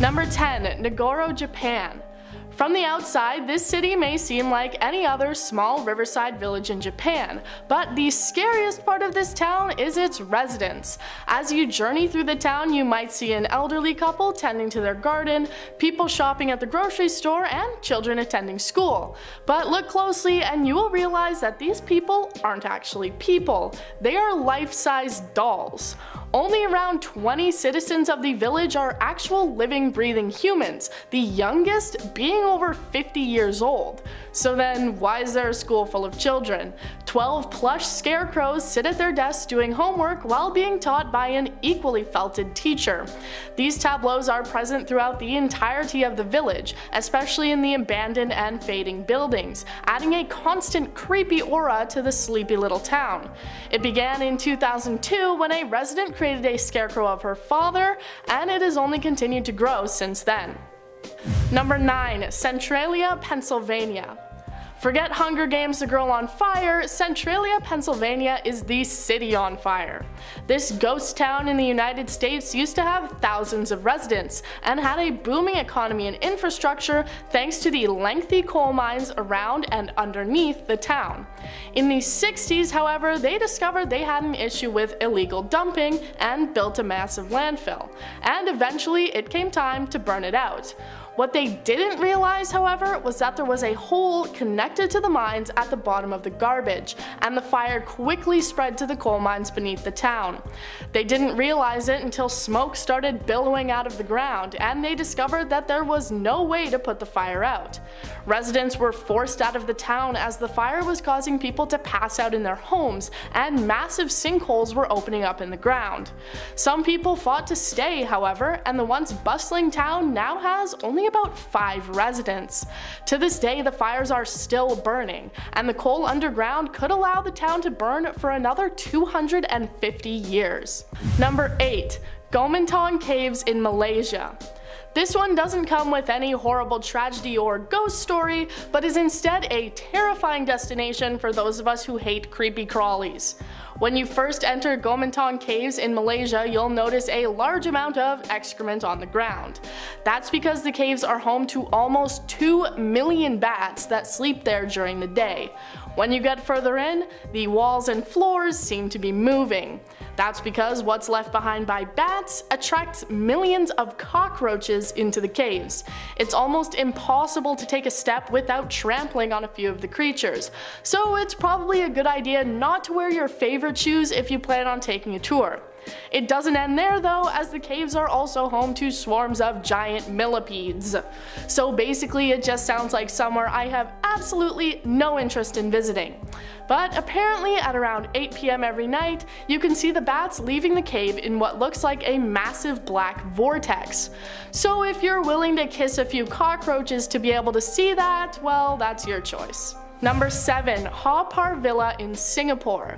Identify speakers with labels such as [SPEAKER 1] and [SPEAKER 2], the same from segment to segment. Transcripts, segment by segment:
[SPEAKER 1] Number 10. Nagoro, Japan. From the outside, this city may seem like any other small riverside village in Japan, but the scariest part of this town is its residents. As you journey through the town, you might see an elderly couple tending to their garden, people shopping at the grocery store, and children attending school. But look closely and you will realize that these people aren't actually people. They are life-size dolls. Only around 20 citizens of the village are actual living, breathing humans, the youngest being over 50 years old. So then, why is there a school full of children? 12 plush scarecrows sit at their desks doing homework while being taught by an equally felted teacher. These tableaus are present throughout the entirety of the village, especially in the abandoned and fading buildings, adding a constant creepy aura to the sleepy little town. It began in 2002 when a resident created a scarecrow of her father, and it has only continued to grow since then. Number 9. Centralia, Pennsylvania. Forget Hunger Games: The Girl on Fire, Centralia, Pennsylvania is the city on fire. This ghost town in the United States used to have thousands of residents and had a booming economy and infrastructure thanks to the lengthy coal mines around and underneath the town. In the 60s, however, they discovered they had an issue with illegal dumping and built a massive landfill, and eventually it came time to burn it out. What they didn't realize, however, was that there was a hole connected to the mines at the bottom of the garbage, and the fire quickly spread to the coal mines beneath the town. They didn't realize it until smoke started billowing out of the ground, and they discovered that there was no way to put the fire out. Residents were forced out of the town as the fire was causing people to pass out in their homes, and massive sinkholes were opening up in the ground. Some people fought to stay, however, and the once bustling town now has only about 5 residents. To this day, the fires are still burning, and the coal underground could allow the town to burn for another 250 years. Number 8. Gomantong Caves in Malaysia. This one doesn't come with any horrible tragedy or ghost story, but is instead a terrifying destination for those of us who hate creepy crawlies. When you first enter Gomantong Caves in Malaysia, you'll notice a large amount of excrement on the ground. That's because the caves are home to almost 2 million bats that sleep there during the day. When you get further in, the walls and floors seem to be moving. That's because what's left behind by bats attracts millions of cockroaches into the caves. It's almost impossible to take a step without trampling on a few of the creatures, so it's probably a good idea not to wear your favorite shoes if you plan on taking a tour. It doesn't end there though, as the caves are also home to swarms of giant millipedes. So basically it just sounds like somewhere I have absolutely no interest in visiting. But apparently at around 8 p.m. every night, you can see the bats leaving the cave in what looks like a massive black vortex. So if you're willing to kiss a few cockroaches to be able to see that, well, that's your choice. Number 7. Haw Par Villa in Singapore.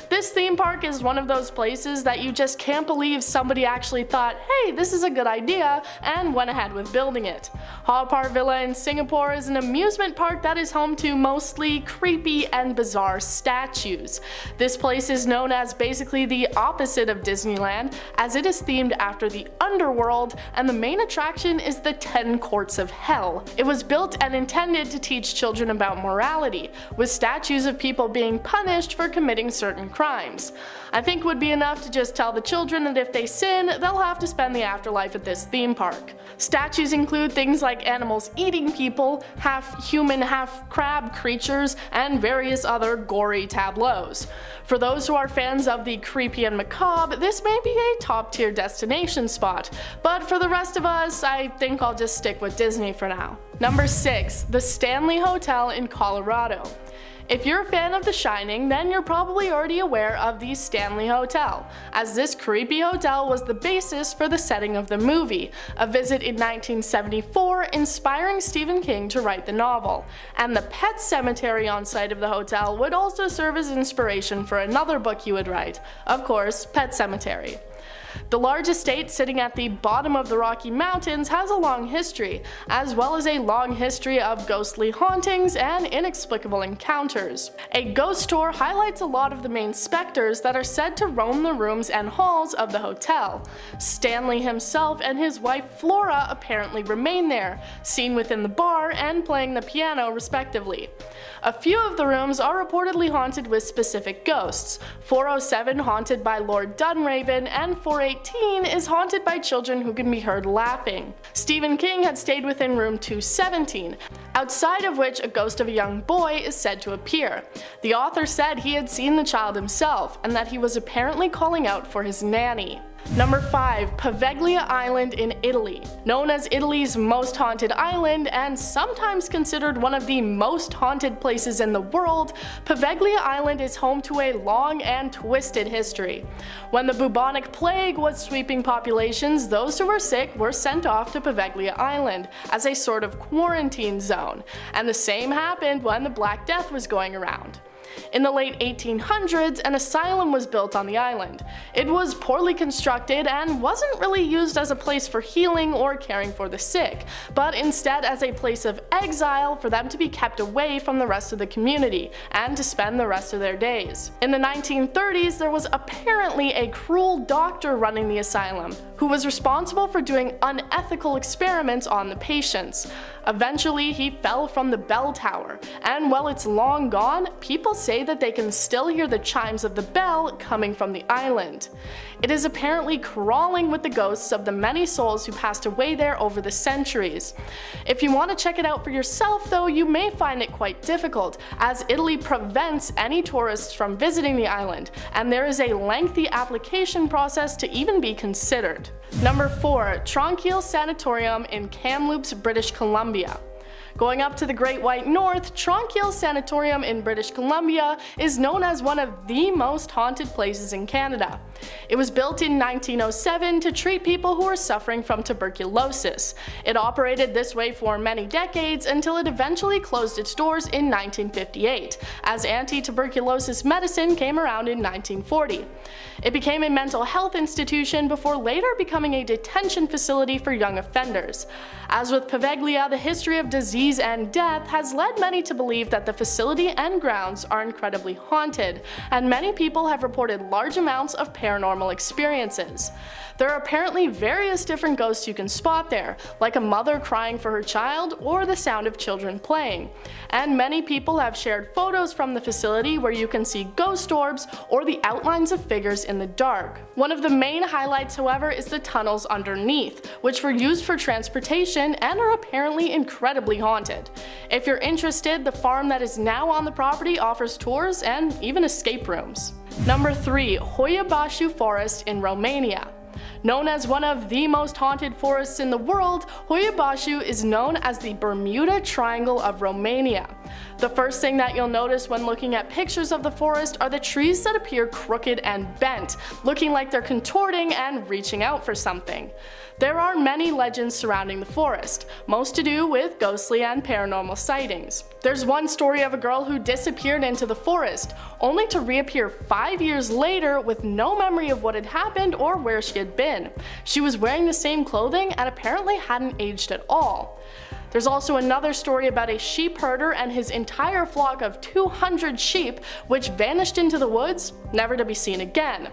[SPEAKER 1] This theme park is one of those places that you just can't believe somebody actually thought, hey, this is a good idea, and went ahead with building it. Haw Par Villa in Singapore is an amusement park that is home to mostly creepy and bizarre statues. This place is known as basically the opposite of Disneyland, as it is themed after the underworld, and the main attraction is the 10 Courts of Hell. It was built and intended to teach children about morality, with statues of people being punished for committing certain crimes. I think it would be enough to just tell the children that if they sin, they'll have to spend the afterlife at this theme park. Statues include things like animals eating people, half human, half crab creatures, and various other gory tableaus. For those who are fans of the creepy and macabre, this may be a top tier destination spot, but for the rest of us, I think I'll just stick with Disney for now. Number 6. The Stanley Hotel in Colorado. If you're a fan of The Shining, then you're probably already aware of the Stanley Hotel, as this creepy hotel was the basis for the setting of the movie, a visit in 1974 inspiring Stephen King to write the novel, and the pet cemetery on site of the hotel would also serve as inspiration for another book he would write, of course, Pet Sematary. The large estate sitting at the bottom of the Rocky Mountains has a long history, as well as a long history of ghostly hauntings and inexplicable encounters. A ghost tour highlights a lot of the main specters that are said to roam the rooms and halls of the hotel. Stanley himself and his wife Flora apparently remain there, seen within the bar and playing the piano respectively. A few of the rooms are reportedly haunted with specific ghosts. 407 haunted by Lord Dunraven, and 418 is haunted by children who can be heard laughing. Stephen King had stayed within room 217, outside of which a ghost of a young boy is said to appear. The author said he had seen the child himself, and that he was apparently calling out for his nanny. Number 5. Poveglia Island in Italy. Known as Italy's most haunted island and sometimes considered one of the most haunted places in the world, Poveglia Island is home to a long and twisted history. When the bubonic plague was sweeping populations, those who were sick were sent off to Poveglia Island as a sort of quarantine zone, and the same happened when the Black Death was going around. In the late 1800s, an asylum was built on the island. It was poorly constructed and wasn't really used as a place for healing or caring for the sick, but instead as a place of exile for them to be kept away from the rest of the community and to spend the rest of their days. In the 1930s, there was apparently a cruel doctor running the asylum who was responsible for doing unethical experiments on the patients. Eventually, he fell from the bell tower, and while it's long gone, people say that they can still hear the chimes of the bell coming from the island. It is apparently crawling with the ghosts of the many souls who passed away there over the centuries. If you want to check it out for yourself though, you may find it quite difficult, as Italy prevents any tourists from visiting the island, and there is a lengthy application process to even be considered. Number 4. Tranquil Sanatorium in Kamloops, British Columbia. Going up to the Great White North, Tranquil Sanatorium in British Columbia is known as one of the most haunted places in Canada. It was built in 1907 to treat people who were suffering from tuberculosis. It operated this way for many decades until it eventually closed its doors in 1958, as anti-tuberculosis medicine came around in 1940. It became a mental health institution before later becoming a detention facility for young offenders. As with Poveglia, the history of disease and death has led many to believe that the facility and grounds are incredibly haunted, and many people have reported large amounts of paranormal experiences. There are apparently various different ghosts you can spot there, like a mother crying for her child or the sound of children playing. And many people have shared photos from the facility where you can see ghost orbs or the outlines of figures in the dark. One of the main highlights, however, is the tunnels underneath, which were used for transportation and are apparently incredibly haunted. If you're interested, the farm that is now on the property offers tours and even escape rooms. Number 3. Hoia Baciu Forest in Romania. Known as one of the most haunted forests in the world, Hoia Baciu is known as the Bermuda Triangle of Romania. The first thing that you'll notice when looking at pictures of the forest are the trees that appear crooked and bent, looking like they're contorting and reaching out for something. There are many legends surrounding the forest, most to do with ghostly and paranormal sightings. There's one story of a girl who disappeared into the forest, only to reappear 5 years later with no memory of what had happened or where she had been. She was wearing the same clothing and apparently hadn't aged at all. There's also another story about a sheep herder and his entire flock of 200 sheep which vanished into the woods, never to be seen again.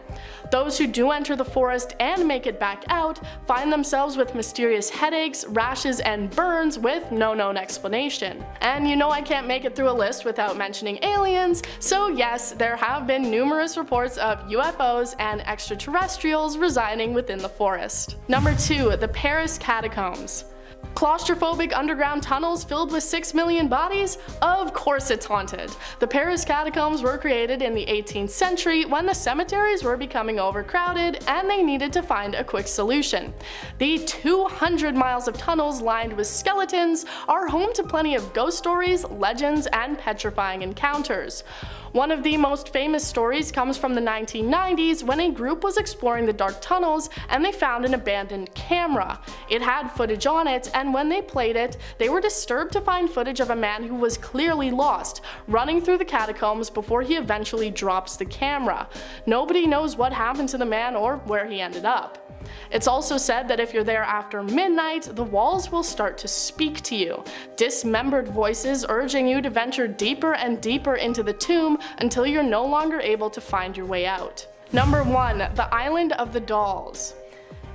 [SPEAKER 1] Those who do enter the forest and make it back out find themselves with mysterious headaches, rashes, and burns with no known explanation. And you know I can't make it through a list without mentioning aliens, so yes, there have been numerous reports of UFOs and extraterrestrials residing within the forest. Number 2. The Paris Catacombs. Claustrophobic underground tunnels filled with 6 million bodies? Of course it's haunted. The Paris Catacombs were created in the 18th century when the cemeteries were becoming overcrowded and they needed to find a quick solution. The 200 miles of tunnels lined with skeletons are home to plenty of ghost stories, legends, and petrifying encounters. One of the most famous stories comes from the 1990s when a group was exploring the dark tunnels and they found an abandoned camera. It had footage on it, and when they played it, they were disturbed to find footage of a man who was clearly lost, running through the catacombs before he eventually drops the camera. Nobody knows what happened to the man or where he ended up. It's also said that if you're there after midnight, the walls will start to speak to you, dismembered voices urging you to venture deeper and deeper into the tomb until you're no longer able to find your way out. Number 1. The Island of the Dolls.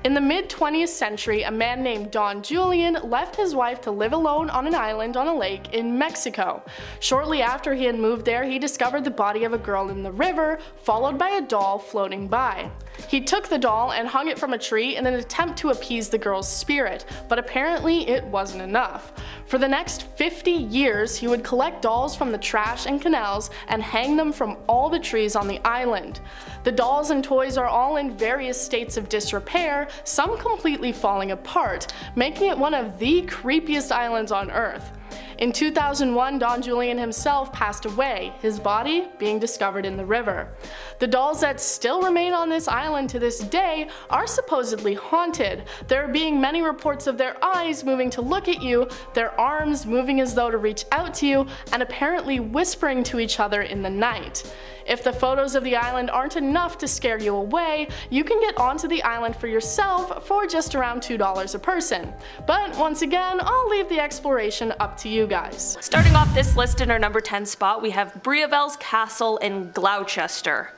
[SPEAKER 1] In the mid-20th century, a man named Don Julian left his wife to live alone on an island on a lake in Mexico. Shortly after he had moved there, he discovered the body of a girl in the river, followed by a doll floating by. He took the doll and hung it from a tree in an attempt to appease the girl's spirit, but apparently it wasn't enough. For the next 50 years, he would collect dolls from the trash and canals and hang them from all the trees on the island. The dolls and toys are all in various states of disrepair, some completely falling apart, making it one of the creepiest islands on Earth. In 2001, Don Julian himself passed away, his body being discovered in the river. The dolls that still remain on this island to this day are supposedly haunted, there being many reports of their eyes moving to look at you, their arms moving as though to reach out to you, and apparently whispering to each other in the night. If the photos of the island aren't enough to scare you away, you can get onto the island for yourself for just around $2 a person. But once again, I'll leave the exploration up to you guys.
[SPEAKER 2] Starting off this list in our number 10 spot, we have Brievel's Castle in Gloucester.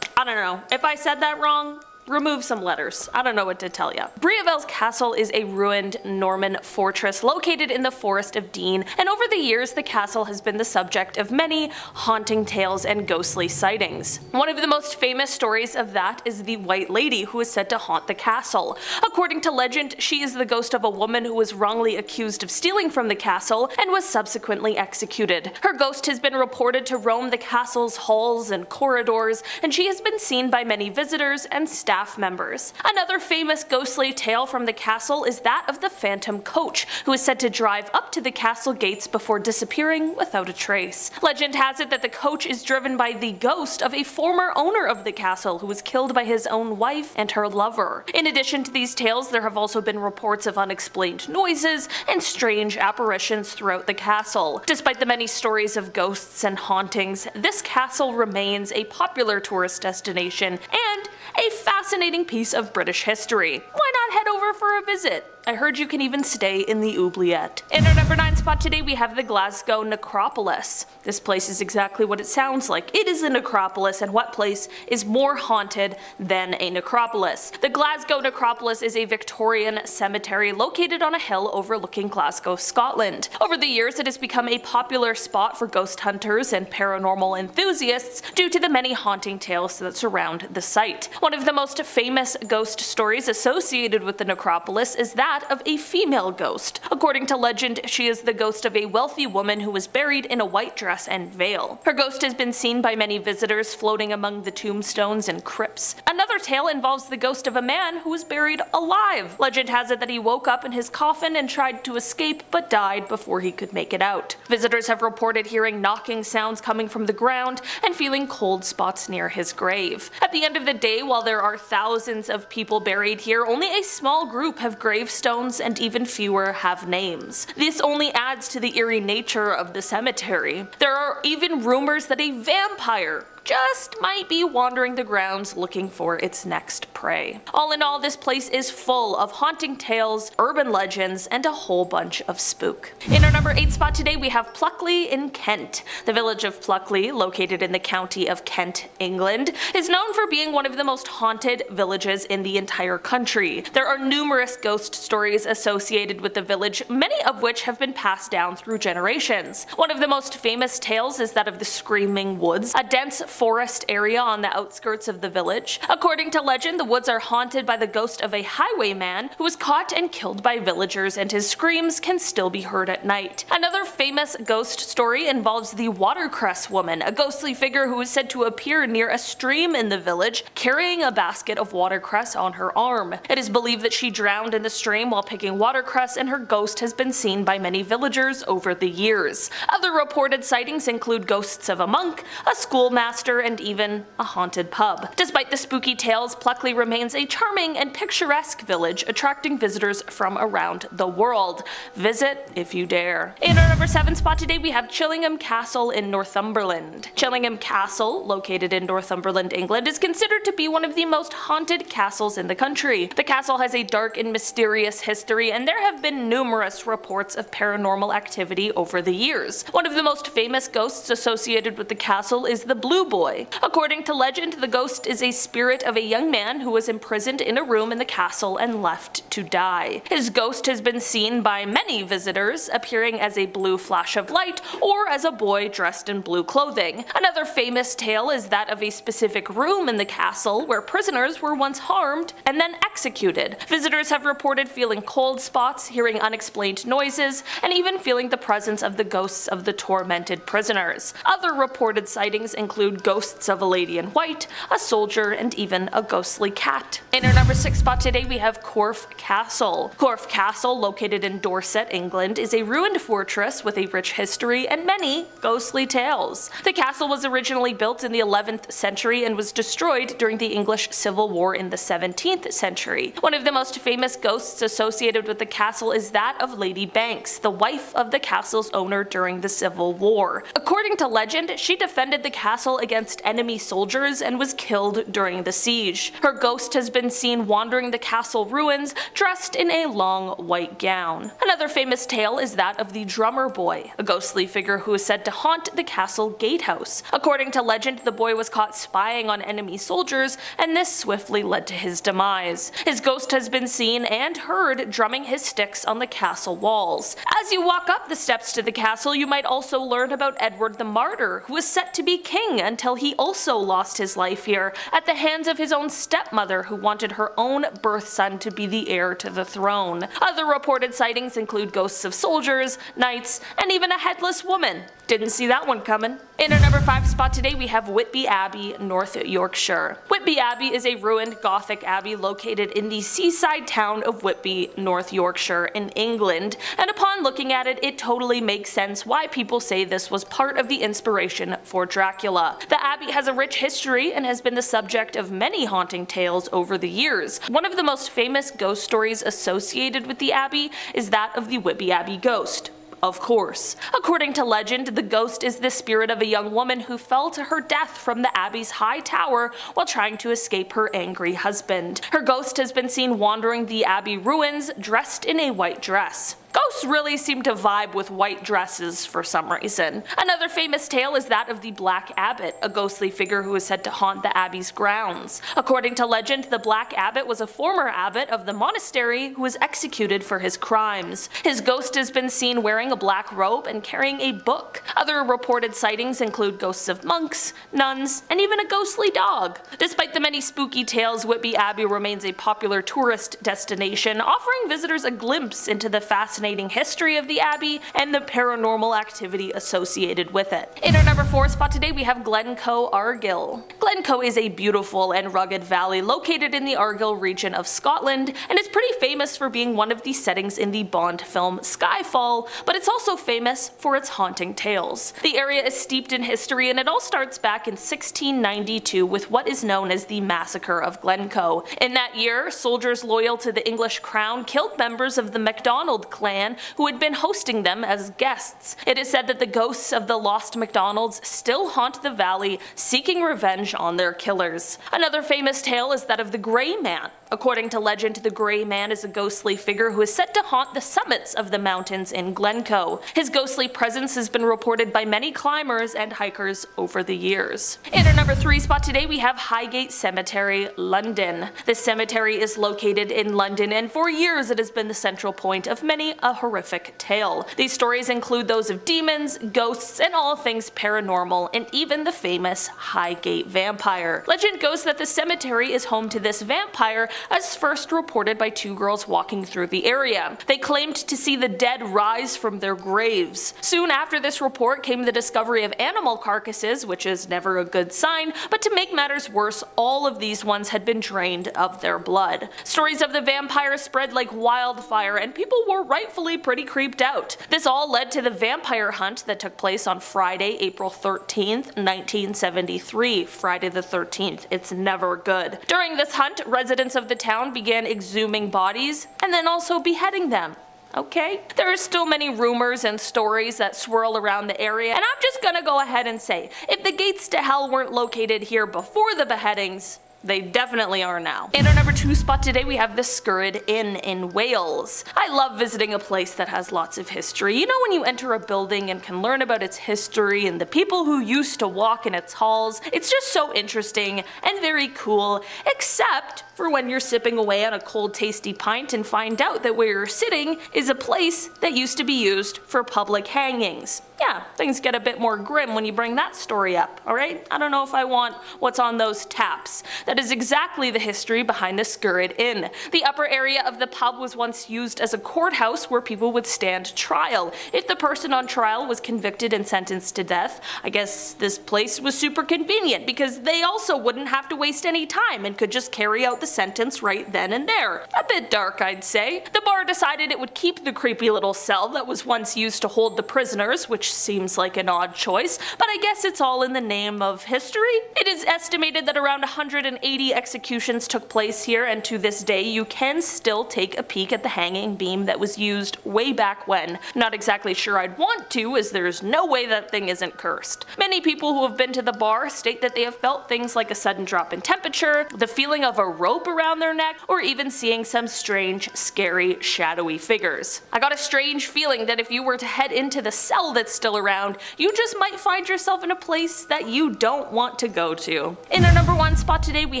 [SPEAKER 2] I don't know, if I said that wrong, remove some letters. I don't know what to tell ya. Brievel's Castle is a ruined Norman fortress located in the Forest of Dean, and over the years the castle has been the subject of many haunting tales and ghostly sightings. One of the most famous stories of that is the White Lady, who is said to haunt the castle. According to legend, she is the ghost of a woman who was wrongly accused of stealing from the castle and was subsequently executed. Her ghost has been reported to roam the castle's halls and corridors, and she has been seen by many visitors and staff members. Another famous ghostly tale from the castle is that of the Phantom Coach, who is said to drive up to the castle gates before disappearing without a trace. Legend has it that the coach is driven by the ghost of a former owner of the castle who was killed by his own wife and her lover. In addition to these tales, there have also been reports of unexplained noises and strange apparitions throughout the castle. Despite the many stories of ghosts and hauntings, this castle remains a popular tourist destination and a fascinating piece of British history. Why not head over for a visit? I heard you can even stay in the oubliette. In our number 9 spot today, we have the Glasgow Necropolis. This place is exactly what it sounds like. It is a necropolis, and what place is more haunted than a necropolis? The Glasgow Necropolis is a Victorian cemetery located on a hill overlooking Glasgow, Scotland. Over the years, it has become a popular spot for ghost hunters and paranormal enthusiasts due to the many haunting tales that surround the site. One of the most famous ghost stories associated with the necropolis is that of a female ghost. According to legend, she is the ghost of a wealthy woman who was buried in a white dress and veil. Her ghost has been seen by many visitors floating among the tombstones and crypts. Another tale involves the ghost of a man who was buried alive. Legend has it that he woke up in his coffin and tried to escape but died before he could make it out. Visitors have reported hearing knocking sounds coming from the ground and feeling cold spots near his grave. At the end of the day, while there are thousands of people buried here, only a small group have gravestones and even fewer have names. This only adds to the eerie nature of the cemetery. There are even rumors that a vampire just might be wandering the grounds looking for its next prey. All in all, this place is full of haunting tales, urban legends, and a whole bunch of spook. In our number 8 spot today, we have Pluckley in Kent. The village of Pluckley, located in the county of Kent, England, is known for being one of the most haunted villages in the entire country. There are numerous ghost stories associated with the village, many of which have been passed down through generations. One of the most famous tales is that of the Screaming Woods, a dense forest area on the outskirts of the village. According to legend, the woods are haunted by the ghost of a highwayman who was caught and killed by villagers, and his screams can still be heard at night. Another famous ghost story involves the watercress woman, a ghostly figure who is said to appear near a stream in the village carrying a basket of watercress on her arm. It is believed that she drowned in the stream while picking watercress, and her ghost has been seen by many villagers over the years. Other reported sightings include ghosts of a monk, a schoolmaster, and even a haunted pub. Despite the spooky tales, Pluckley remains a charming and picturesque village, attracting visitors from around the world. Visit if you dare. In our number 7 spot today, we have Chillingham Castle in Northumberland. Chillingham Castle, located in Northumberland, England, is considered to be one of the most haunted castles in the country. The castle has a dark and mysterious history, and there have been numerous reports of paranormal activity over the years. One of the most famous ghosts associated with the castle is the Blue Boy. According to legend, the ghost is a spirit of a young man who was imprisoned in a room in the castle and left to die. His ghost has been seen by many visitors, appearing as a blue flash of light or as a boy dressed in blue clothing. Another famous tale is that of a specific room in the castle where prisoners were once harmed and then executed. Visitors have reported feeling cold spots, hearing unexplained noises, and even feeling the presence of the ghosts of the tormented prisoners. Other reported sightings include ghosts of a lady in white, a soldier, and even a ghostly cat. In our number 6 spot today, we have Corfe Castle. Corfe Castle, located in Dorset, England, is a ruined fortress with a rich history and many ghostly tales. The castle was originally built in the 11th century and was destroyed during the English Civil War in the 17th century. One of the most famous ghosts associated with the castle is that of Lady Banks, the wife of the castle's owner during the Civil War. According to legend, she defended the castle against enemy soldiers and was killed during the siege. Her ghost has been seen wandering the castle ruins, dressed in a long white gown. Another famous tale is that of the Drummer Boy, a ghostly figure who is said to haunt the castle gatehouse. According to legend, the boy was caught spying on enemy soldiers, and this swiftly led to his demise. His ghost has been seen and heard drumming his sticks on the castle walls. As you walk up the steps to the castle, you might also learn about Edward the Martyr, who was set to be king until he also lost his life here at the hands of his own stepmother, who wanted her own birth son to be the heir to the throne. Other reported sightings include ghosts of soldiers, knights, and even a headless woman. Didn't see that one coming. In our number 5 spot today, we have Whitby Abbey, North Yorkshire. Whitby Abbey is a ruined Gothic abbey located in the seaside town of Whitby, North Yorkshire in England, and upon looking at it, it totally makes sense why people say this was part of the inspiration for Dracula. The abbey has a rich history and has been the subject of many haunting tales over the years. One of the most famous ghost stories associated with the abbey is that of the Whitby Abbey ghost. Of course. According to legend, the ghost is the spirit of a young woman who fell to her death from the abbey's high tower while trying to escape her angry husband. Her ghost has been seen wandering the abbey ruins, dressed in a white dress. Ghosts really seem to vibe with white dresses for some reason. Another famous tale is that of the Black Abbot, a ghostly figure who is said to haunt the abbey's grounds. According to legend, the Black Abbot was a former abbot of the monastery who was executed for his crimes. His ghost has been seen wearing a black robe and carrying a book. Other reported sightings include ghosts of monks, nuns, and even a ghostly dog. Despite the many spooky tales, Whitby Abbey remains a popular tourist destination, offering visitors a glimpse into the fascinating history of the abbey and the paranormal activity associated with it. In our number 4 spot today, we have Glencoe, Argyll. Glencoe is a beautiful and rugged valley located in the Argyll region of Scotland, and is pretty famous for being one of the settings in the Bond film Skyfall, but it's also famous for its haunting tales. The area is steeped in history, and it all starts back in 1692 with what is known as the Massacre of Glencoe. In that year, soldiers loyal to the English crown killed members of the MacDonald clan who had been hosting them as guests. It is said that the ghosts of the lost MacDonalds still haunt the valley, seeking revenge on their killers. Another famous tale is that of the Grey Man, According to legend, the Gray Man is a ghostly figure who is said to haunt the summits of the mountains in Glencoe. His ghostly presence has been reported by many climbers and hikers over the years. In our number 3 spot today, we have Highgate Cemetery, London. This cemetery is located in London, and for years it has been the central point of many a horrific tale. These stories include those of demons, ghosts, and all things paranormal, and even the famous Highgate vampire. Legend goes that the cemetery is home to this vampire, as first reported by 2 girls walking through the area. They claimed to see the dead rise from their graves. Soon after this report came the discovery of animal carcasses, which is never a good sign, but to make matters worse, all of these ones had been drained of their blood. Stories of the vampire spread like wildfire, and people were rightfully pretty creeped out. This all led to the vampire hunt that took place on Friday, April 13th, 1973. Friday the 13th. It's never good. During this hunt, residents of the town began exhuming bodies and then also beheading them. Okay? There are still many rumors and stories that swirl around the area, and I'm just gonna go ahead and say, if the gates to hell weren't located here before the beheadings, they definitely are now. In our number 2 spot today, we have the Skirrid Inn in Wales. I love visiting a place that has lots of history. You know, when you enter a building and can learn about its history and the people who used to walk in its halls, it's just so interesting and very cool, except for when you're sipping away on a cold tasty pint and find out that where you're sitting is a place that used to be used for public hangings. Yeah, things get a bit more grim when you bring that story up, alright? I don't know if I want what's on those taps. That is exactly the history behind the Skirrid Inn. The upper area of the pub was once used as a courthouse where people would stand trial. If the person on trial was convicted and sentenced to death, I guess this place was super convenient because they also wouldn't have to waste any time and could just carry out the sentence right then and there. A bit dark, I'd say. The bar decided it would keep the creepy little cell that was once used to hold the prisoners, which seems like an odd choice, but I guess it's all in the name of history. It is estimated that around 180 executions took place here, and to this day you can still take a peek at the hanging beam that was used way back when. Not exactly sure I'd want to, as there's no way that thing isn't cursed. Many people who have been to the bar state that they have felt things like a sudden drop in temperature, the feeling of a rope around their neck, or even seeing some strange, scary, shadowy figures. I got a strange feeling that if you were to head into the cell that's still around, you just might find yourself in a place that you don't want to go to. In our number 1 spot today, we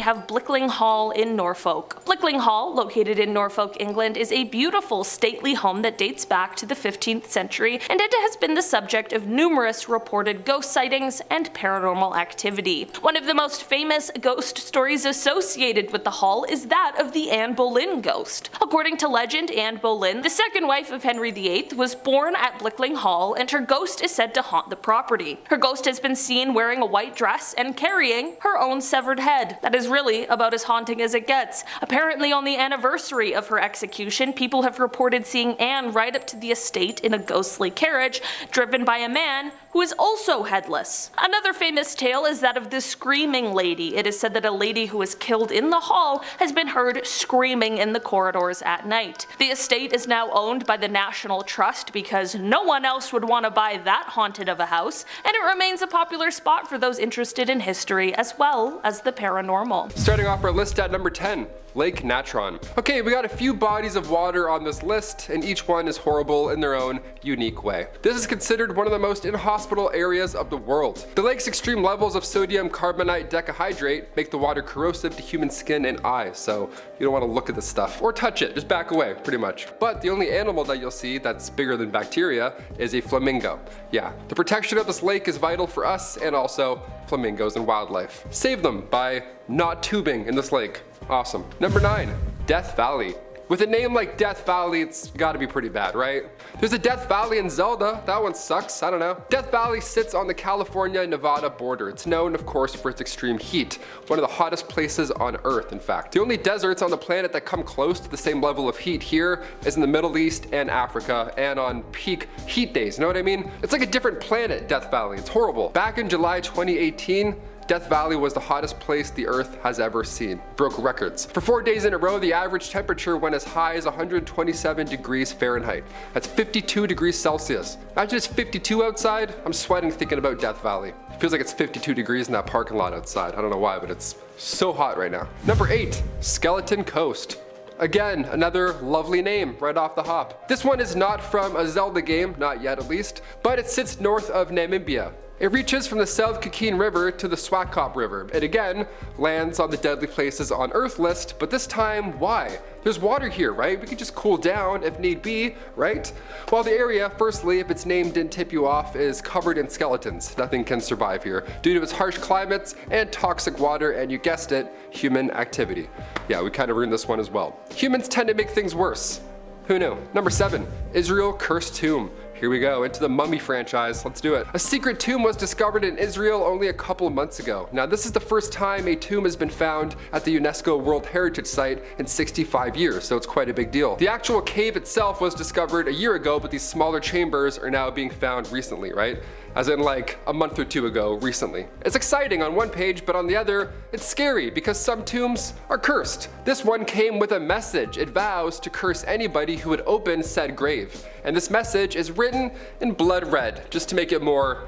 [SPEAKER 2] have Blickling Hall in Norfolk. Blickling Hall, located in Norfolk, England, is a beautiful, stately home that dates back to the 15th century, and it has been the subject of numerous reported ghost sightings and paranormal activity. One of the most famous ghost stories associated with the hall is that of the Anne Boleyn ghost. According to legend, Anne Boleyn, the second wife of Henry VIII, was born at Blickling Hall, and her ghost is said to haunt the property. Her ghost has been seen wearing a white dress and carrying her own severed head. That is really about as haunting as it gets. Apparently, on the anniversary of her execution, people have reported seeing Anne ride up to the estate in a ghostly carriage, driven by a man who is also headless. Another famous tale is that of the Screaming Lady. It is said that a lady who was killed in the hall has been heard screaming in the corridors at night. The estate is now owned by the National Trust because no one else would want to buy that haunted of a house, and it remains a popular spot for those interested in history as well as the paranormal.
[SPEAKER 3] Starting off our list at number 10. Lake Natron. Okay, we got a few bodies of water on this list, and each one is horrible in their own unique way. This is considered one of the most inhospitable areas of the world. The lake's extreme levels of sodium carbonate decahydrate make the water corrosive to human skin and eyes, so you don't want to look at this stuff or touch it, just back away, pretty much. But the only animal that you'll see that's bigger than bacteria is a flamingo. Yeah, the protection of this lake is vital for us and also flamingos and wildlife. Save them by not tubing in this lake. Awesome. Number 9, Death Valley. With a name like Death Valley, it's gotta be pretty bad, right? There's a Death Valley in Zelda. That one sucks, I don't know. Death Valley sits on the California-Nevada border. It's known, of course, for its extreme heat. One of the hottest places on Earth, in fact. The only deserts on the planet that come close to the same level of heat here is in the Middle East and Africa, and on peak heat days, you know what I mean? It's like a different planet, Death Valley. It's horrible. Back in July 2018, Death Valley was the hottest place the Earth has ever seen. Broke records. For 4 days in a row, the average temperature went as high as 127 degrees Fahrenheit. That's 52 degrees Celsius. Imagine it's 52 outside. I'm sweating thinking about Death Valley. It feels like it's 52 degrees in that parking lot outside. I don't know why, but it's so hot right now. Number 8, Skeleton Coast. Again, another lovely name right off the hop. This one is not from a Zelda game, not yet at least, but it sits north of Namibia. It reaches from the South Kikine River to the Swakop River. It again lands on the deadly places on Earth list, but this time, why? There's water here, right? We could just cool down if need be, right? While the area, firstly, if its name didn't tip you off, is covered in skeletons. Nothing can survive here due to its harsh climates and toxic water, and you guessed it, human activity. Yeah, we kind of ruined this one as well. Humans tend to make things worse. Who knew? Number 7, Israel Cursed Tomb. Here we go, into the Mummy franchise. Let's do it. A secret tomb was discovered in Israel only a couple months ago. Now, this is the first time a tomb has been found at the UNESCO World Heritage Site in 65 years, so it's quite a big deal. The actual cave itself was discovered a year ago, but these smaller chambers are now being found recently, right? As in like a month or two ago, recently. It's exciting on one page, but on the other, it's scary because some tombs are cursed. This one came with a message. It vows to curse anybody who would open said grave. And this message is written in blood red, just to make it more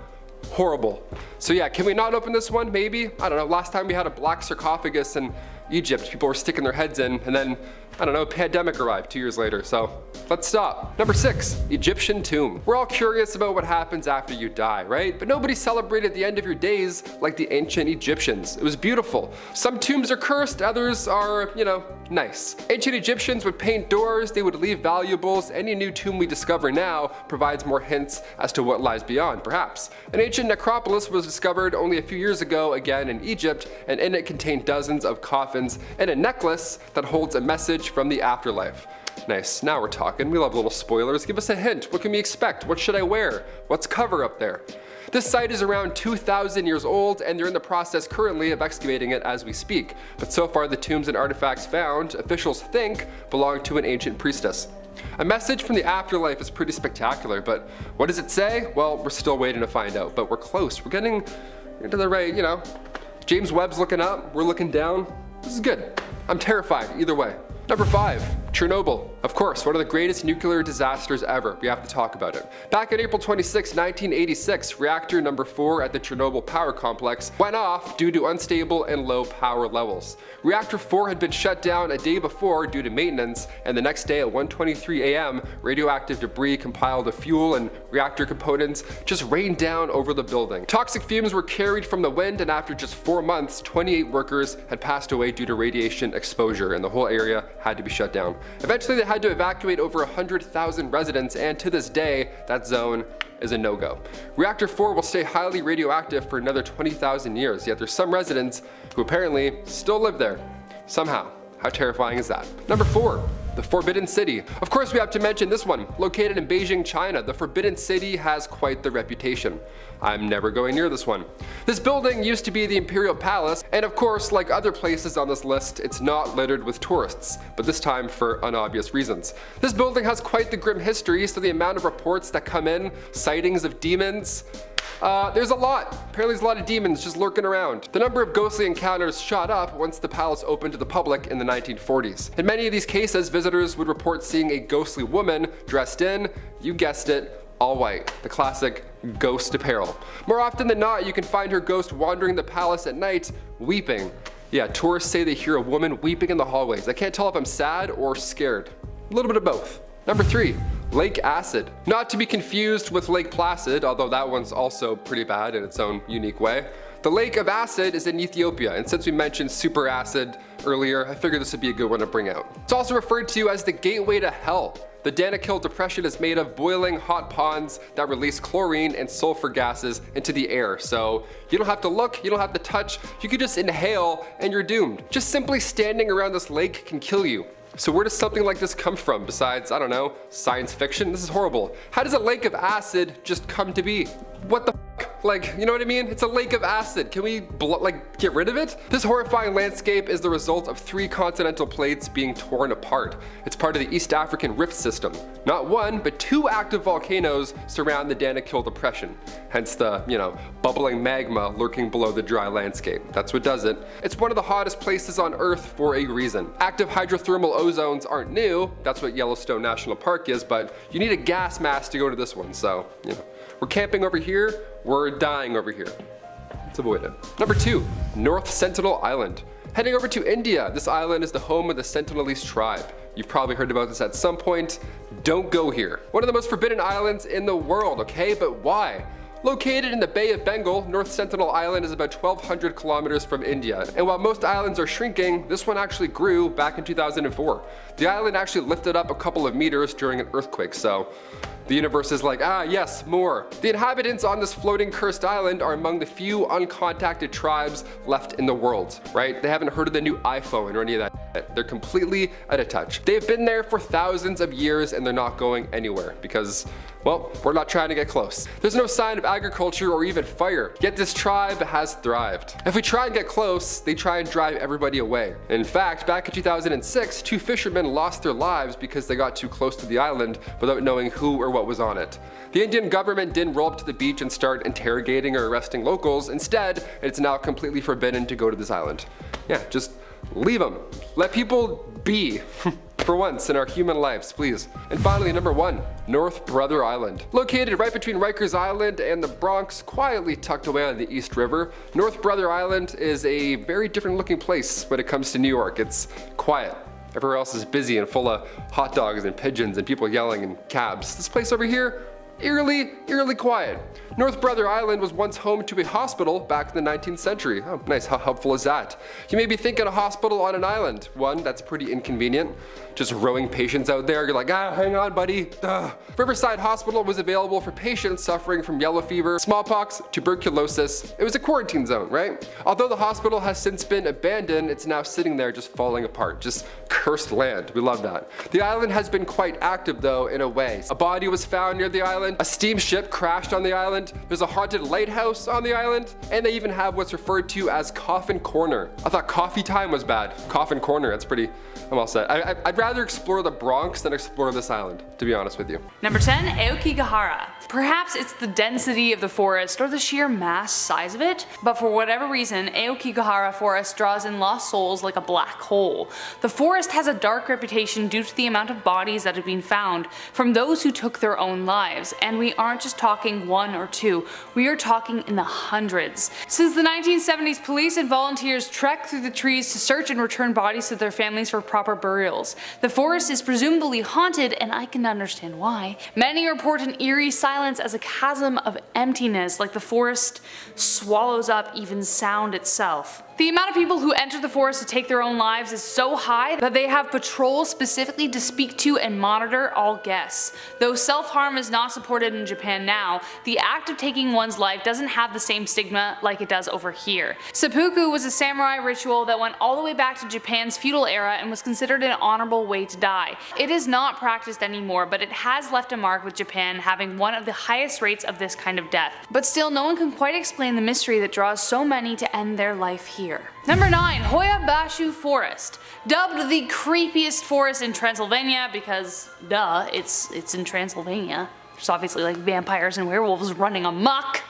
[SPEAKER 3] horrible. So yeah, can we not open this one? Maybe? I don't know, last time we had a black sarcophagus in Egypt, people were sticking their heads in, and then, I don't know, a pandemic arrived 2 years later, so let's stop. Number 6, Egyptian tomb. We're all curious about what happens after you die, right? But nobody celebrated the end of your days like the ancient Egyptians. It was beautiful. Some tombs are cursed, others are, nice. Ancient Egyptians would paint doors, they would leave valuables. Any new tomb we discover now provides more hints as to what lies beyond, perhaps. An ancient necropolis was discovered only a few years ago, again in Egypt, and in it contained dozens of coffins and a necklace that holds a message from the afterlife. Nice, now we're talking. We love little spoilers. Give us a hint. What can we expect? What should I wear? What's cover up there? This site is around 2,000 years old, and they're in the process currently of excavating it as we speak. But so far, the tombs and artifacts found, officials think, belong to an ancient priestess. A message from the afterlife is pretty spectacular, but what does it say? Well, we're still waiting to find out, but we're close. We're getting into the right, James Webb's looking up, we're looking down. This is good. I'm terrified either way. Number 5, Chernobyl. Of course, one of the greatest nuclear disasters ever. We have to talk about it. Back on April 26, 1986, reactor number 4 at the Chernobyl power complex went off due to unstable and low power levels. Reactor 4 had been shut down a day before due to maintenance, and the next day at 1:23 a.m., radioactive debris compiled of fuel and reactor components just rained down over the building. Toxic fumes were carried from the wind, and after just 4 months, 28 workers had passed away due to radiation exposure, and the whole area had to be shut down. Eventually, they had to evacuate over 100,000 residents, and to this day, that zone is a no-go. Reactor 4 will stay highly radioactive for another 20,000 years, yet there's some residents who apparently still live there. Somehow. How terrifying is that? Number 4, the Forbidden City. Of course, we have to mention this one. Located in Beijing, China, the Forbidden City has quite the reputation. I'm never going near this one. This building used to be the Imperial Palace, and of course, like other places on this list, it's not littered with tourists, but this time for unobvious reasons. This building has quite the grim history, so the amount of reports that come in, sightings of demons, there's a lot. Apparently there's a lot of demons just lurking around. The number of ghostly encounters shot up once the palace opened to the public in the 1940s. In many of these cases, visitors would report seeing a ghostly woman dressed in, you guessed it, all white, the classic ghost apparel. More often than not, you can find her ghost wandering the palace at night, weeping. Yeah, tourists say they hear a woman weeping in the hallways. I can't tell if I'm sad or scared. A little bit of both. Number 3, Lake Acid. Not to be confused with Lake Placid, although that one's also pretty bad in its own unique way. The Lake of Acid is in Ethiopia, and since we mentioned super acid earlier, I figured this would be a good one to bring out. It's also referred to as the gateway to hell. The Danakil Depression is made of boiling hot ponds that release chlorine and sulfur gases into the air. So you don't have to look, you don't have to touch, you can just inhale and you're doomed. Just simply standing around this lake can kill you. So where does something like this come from besides, I don't know, science fiction? This is horrible. How does a lake of acid just come to be? What the f? Like, you know what I mean? It's a lake of acid. Can we get rid of it? This horrifying landscape is the result of 3 continental plates being torn apart. It's part of the East African Rift System. Not 1, but 2 active volcanoes surround the Danakil Depression. Hence the, bubbling magma lurking below the dry landscape. That's what does it. It's one of the hottest places on Earth for a reason. Active hydrothermal ozones aren't new. That's what Yellowstone National Park is, but you need a gas mask to go to this one, so, we're camping over here, we're dying over here. Let's avoid it. Number 2, North Sentinel Island. Heading over to India, this island is the home of the Sentinelese tribe. You've probably heard about this at some point. Don't go here. One of the most forbidden islands in the world, okay? But why? Located in the Bay of Bengal, North Sentinel Island is about 1,200 kilometers from India. And while most islands are shrinking, this one actually grew back in 2004. The island actually lifted up a couple of meters during an earthquake, so the universe is like, yes, more. The inhabitants on this floating cursed island are among the few uncontacted tribes left in the world, right? They haven't heard of the new iPhone or any of that. They're completely out of touch. They've been there for thousands of years and they're not going anywhere because, well, we're not trying to get close. There's no sign of agriculture or even fire, yet this tribe has thrived. If we try and get close, they try and drive everybody away. In fact, back in 2006, 2 fishermen lost their lives because they got too close to the island without knowing who or what was on it. The Indian government didn't roll up to the beach and start interrogating or arresting locals. Instead, it's now completely forbidden to go to this island. Yeah, just leave them. Let people be. For once in our human lives, please. And finally, number 1, North Brother Island. Located right between Rikers Island and the Bronx, quietly tucked away on the East River, North Brother Island is a very different looking place when it comes to New York. It's quiet. Everywhere else is busy and full of hot dogs and pigeons and people yelling in cabs. This place over here, eerily quiet. North Brother Island was once home to a hospital back in the 19th century. Oh, nice, how helpful is that? You may be thinking a hospital on an island. One, that's pretty inconvenient. Just rowing patients out there, you're like, hang on buddy. Riverside Hospital was available for patients suffering from yellow fever, smallpox, tuberculosis. It was a quarantine zone, right? Although the hospital has since been abandoned, it's now sitting there just falling apart, just cursed land. We love that. The island has been quite active though, in a way. A body was found near the island, a steamship crashed on the island, there's a haunted lighthouse on the island, and they even have what's referred to as Coffin Corner. I thought coffee time was bad. Coffin Corner, that's pretty, I'm all set. I'd rather explore the Bronx than explore this island, to be honest with you.
[SPEAKER 4] Number 10, Aokigahara. Perhaps it's the density of the forest or the sheer mass size of it, but for whatever reason, Aokigahara Forest draws in lost souls like a black hole. The forest has a dark reputation due to the amount of bodies that have been found from those who took their own lives, and we aren't just talking 1 or 2, we are talking in the hundreds. Since the 1970s, police and volunteers trek through the trees to search and return bodies to their families for proper burials. The forest is presumably haunted, and I can understand why. Many report an eerie silence as a chasm of emptiness, like the forest swallows up even sound itself. The amount of people who enter the forest to take their own lives is so high that they have patrols specifically to speak to and monitor all guests. Though self-harm is not supported in Japan now, the act of taking one's life doesn't have the same stigma like it does over here. Seppuku was a samurai ritual that went all the way back to Japan's feudal era and was considered an honorable way to die. It is not practiced anymore, but it has left a mark, with Japan having one of the highest rates of this kind of death. But still, no one can quite explain the mystery that draws so many to end their life here. Number 9, Hoya-Bashu Forest. Dubbed the creepiest forest in Transylvania because, duh, it's in Transylvania. There's obviously like vampires and werewolves running amok.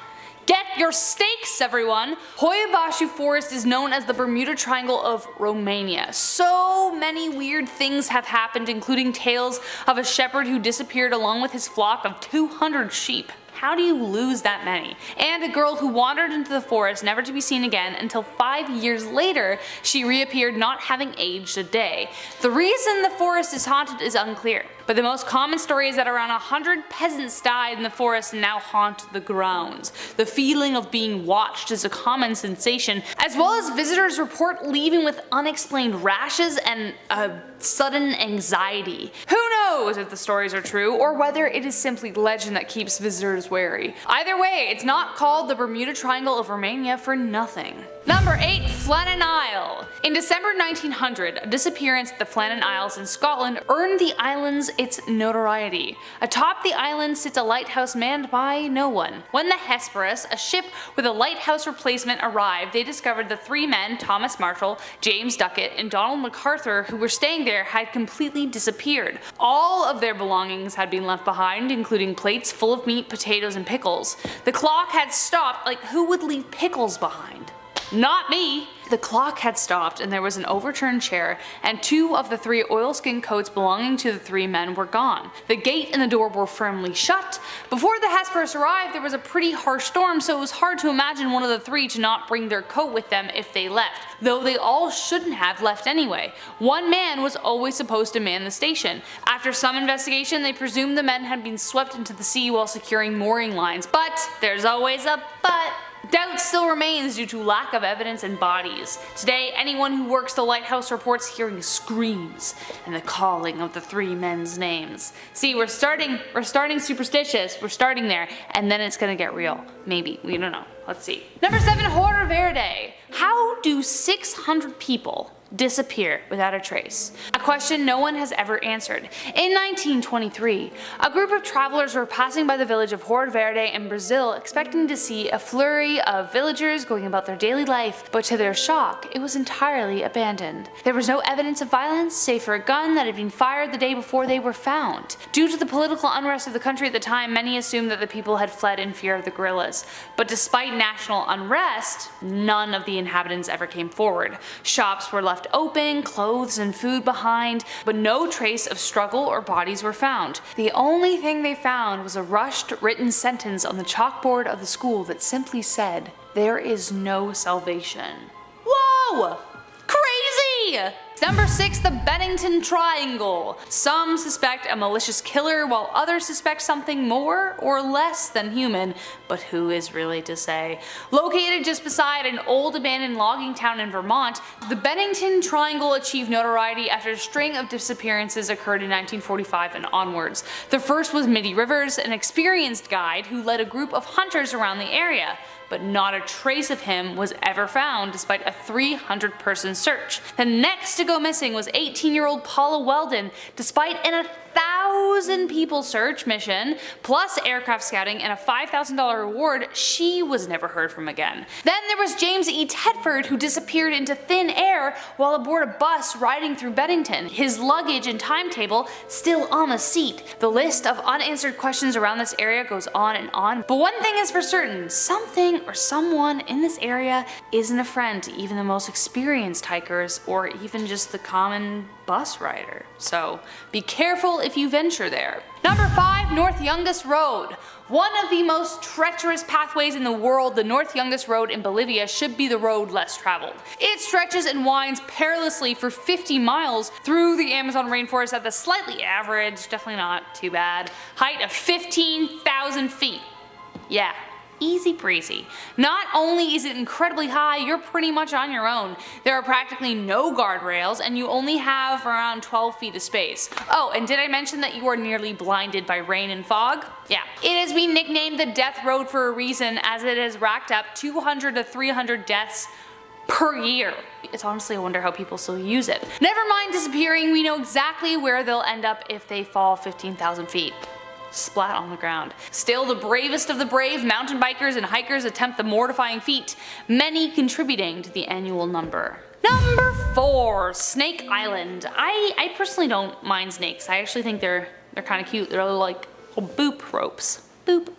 [SPEAKER 4] Get your stakes, everyone! Hoya-Bashu Forest is known as the Bermuda Triangle of Romania. So many weird things have happened, including tales of a shepherd who disappeared along with his flock of 200 sheep. How do you lose that many? And a girl who wandered into the forest never to be seen again until 5 years later she reappeared, not having aged a day. The reason the forest is haunted is unclear, but the most common story is that around 100 peasants died in the forest and now haunt the grounds. The feeling of being watched is a common sensation, as well as visitors report leaving with unexplained rashes and a sudden anxiety. Who knows if the stories are true or whether it is simply legend that keeps visitors wary. Either way, it's not called the Bermuda Triangle of Romania for nothing. Number 8. Flannan Isle. In December 1900, a disappearance at the Flannan Isles in Scotland earned the islands its notoriety. Atop the island sits a lighthouse manned by no one. When the Hesperus, a ship with a lighthouse replacement, arrived, they discovered the 3 men, Thomas Marshall, James Duckett, and Donald MacArthur, who were staying there, had completely disappeared. All of their belongings had been left behind, including plates full of meat, potatoes, and pickles. The clock had stopped. Like, who would leave pickles behind? Not me! The clock had stopped and there was an overturned chair, and 2 of the 3 oilskin coats belonging to the 3 men were gone. The gate and the door were firmly shut. Before the Hesperus arrived, there was a pretty harsh storm, so it was hard to imagine one of the 3 to not bring their coat with them if they left, though they all shouldn't have left anyway. One man was always supposed to man the station. After some investigation, they presumed the men had been swept into the sea while securing mooring lines, but there's always a but. Doubt still remains due to lack of evidence and bodies. Today, anyone who works the lighthouse reports hearing screams and the calling of the 3 men's names. See, we're starting superstitious, we're starting there, and then it's gonna get real. Maybe, we don't know. Let's see. Number 7, Horror Verde. How do 600 people disappear without a trace? A question no one has ever answered. In 1923, a group of travelers were passing by the village of Horror Verde in Brazil, expecting to see a flurry of villagers going about their daily life, but to their shock, it was entirely abandoned. There was no evidence of violence, save for a gun that had been fired the day before they were found. Due to the political unrest of the country at the time, many assumed that the people had fled in fear of the guerrillas. But despite national unrest, none of the inhabitants ever came forward. Shops were left open, clothes and food behind, but no trace of struggle or bodies were found. The only thing they found was a rushed written sentence on the chalkboard of the school that simply said, "There is no salvation." Whoa! Crazy! Number 6, the Bennington Triangle. Some suspect a malicious killer while others suspect something more or less than human, but who is really to say? Located just beside an old abandoned logging town in Vermont, the Bennington Triangle achieved notoriety after a string of disappearances occurred in 1945 and onwards. The first was Mitty Rivers, an experienced guide who led a group of hunters around the area. But not a trace of him was ever found despite a 300-person search. The next to go missing was 18-year-old Paula Weldon. Despite an 1,000-people search mission, plus aircraft scouting and a $5,000 reward, she was never heard from again. Then there was James E. Tedford, who disappeared into thin air while aboard a bus riding through Bennington, his luggage and timetable still on the seat. The list of unanswered questions around this area goes on and on, but one thing is for certain, something or someone in this area isn't a friend to even the most experienced hikers or even just the common bus rider. So be careful if you venture there. Number 5, North Youngest Road. One of the most treacherous pathways in the world, the North Youngest Road in Bolivia should be the road less traveled. It stretches and winds perilously for 50 miles through the Amazon rainforest at the slightly average, definitely not too bad, height of 15,000 feet. Yeah. Easy breezy. Not only is it incredibly high, you're pretty much on your own. There are practically no guardrails and you only have around 12 feet of space. Oh, and did I mention that you are nearly blinded by rain and fog? Yeah. It has been nicknamed the Death Road for a reason, as it has racked up 200 to 300 deaths per year. It's honestly a wonder how people still use it. Never mind disappearing, we know exactly where they'll end up if they fall 15,000 feet. Splat on the ground. Still, the bravest of the brave mountain bikers and hikers attempt the mortifying feat, many contributing to the annual number. Number 4, Snake Island. I personally don't mind snakes. I actually think they're kind of cute. They're like boop ropes. Boop.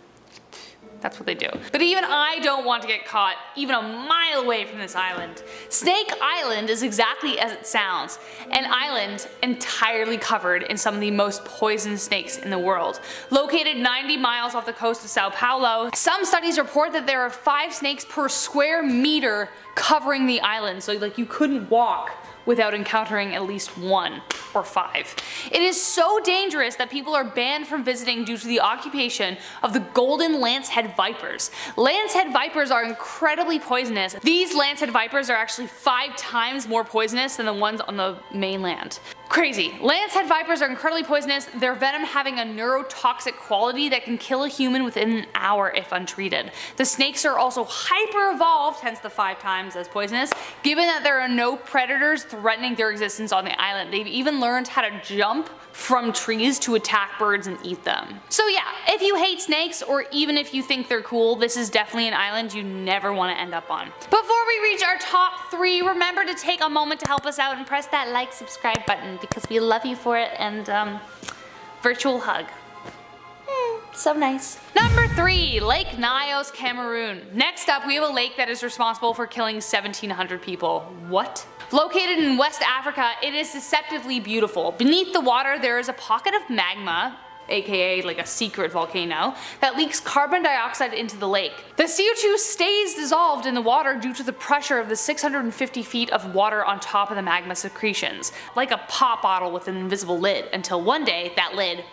[SPEAKER 4] That's what they do. But even I don't want to get caught even a mile away from this island. Snake Island is exactly as it sounds, an island entirely covered in some of the most poisonous snakes in the world. Located 90 miles off the coast of Sao Paulo, some studies report that there are 5 snakes per square meter covering the island, so like you couldn't walk without encountering at least 1 or 5. It is so dangerous that people are banned from visiting due to the occupation of the golden lancehead vipers. Lancehead vipers are incredibly poisonous. These lancehead vipers are actually 5 times more poisonous than the ones on the mainland. Crazy. Lancehead vipers are incredibly poisonous, their venom having a neurotoxic quality that can kill a human within an hour if untreated. The snakes are also hyper evolved, hence the 5 times as poisonous, given that there are no predators threatening their existence on the island. They've even learned how to jump from trees to attack birds and eat them. So yeah, if you hate snakes, or even if you think they're cool, this is definitely an island you never want to end up on. Before we reach our top 3, remember to take a moment to help us out and press that like, subscribe button because we love you for it, and virtual hug. So nice. Number 3, Lake Nyos, Cameroon. Next up, we have a lake that is responsible for killing 1,700 people. What? Located in West Africa, it is deceptively beautiful. Beneath the water, there is a pocket of magma, aka like a secret volcano, that leaks carbon dioxide into the lake. The CO2 stays dissolved in the water due to the pressure of the 650 feet of water on top of the magma secretions, like a pop bottle with an invisible lid, until one day that lid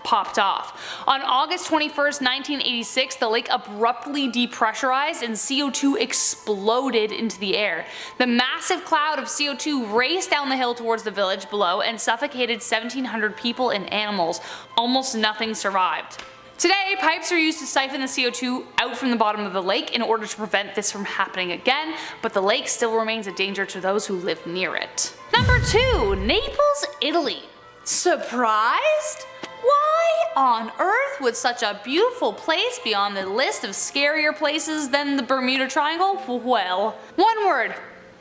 [SPEAKER 4] popped off. On August 21st, 1986, the lake abruptly depressurized and CO2 exploded into the air. The massive cloud of CO2 raced down the hill towards the village below and suffocated 1,700 people and animals. Almost nothing survived. Today, pipes are used to siphon the CO2 out from the bottom of the lake in order to prevent this from happening again, but the lake still remains a danger to those who live near it. Number 2, Naples, Italy. Surprised? Why on earth would such a beautiful place be on the list of scarier places than the Bermuda Triangle? Well, one word: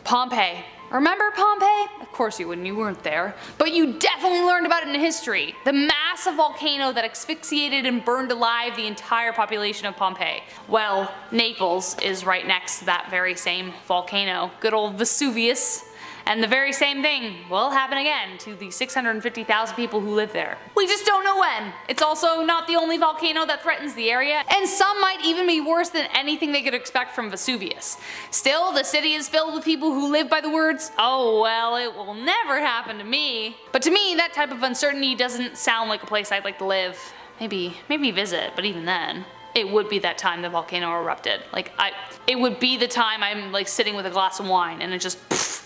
[SPEAKER 4] Pompeii. Remember Pompeii? Of course you wouldn't, you weren't there. But you definitely learned about it in history. The massive volcano that asphyxiated and burned alive the entire population of Pompeii. Well, Naples is right next to that very same volcano. Good old Vesuvius. And the very same thing will happen again to the 650,000 people who live there. We just don't know when. It's also not the only volcano that threatens the area, and some might even be worse than anything they could expect from Vesuvius. Still, the city is filled with people who live by the words, "Oh well, it will never happen to me." But to me, that type of uncertainty doesn't sound like a place I'd like to live. Maybe visit, but even then, it would be that time the volcano erupted. It would be the time I'm like sitting with a glass of wine and it just pfft.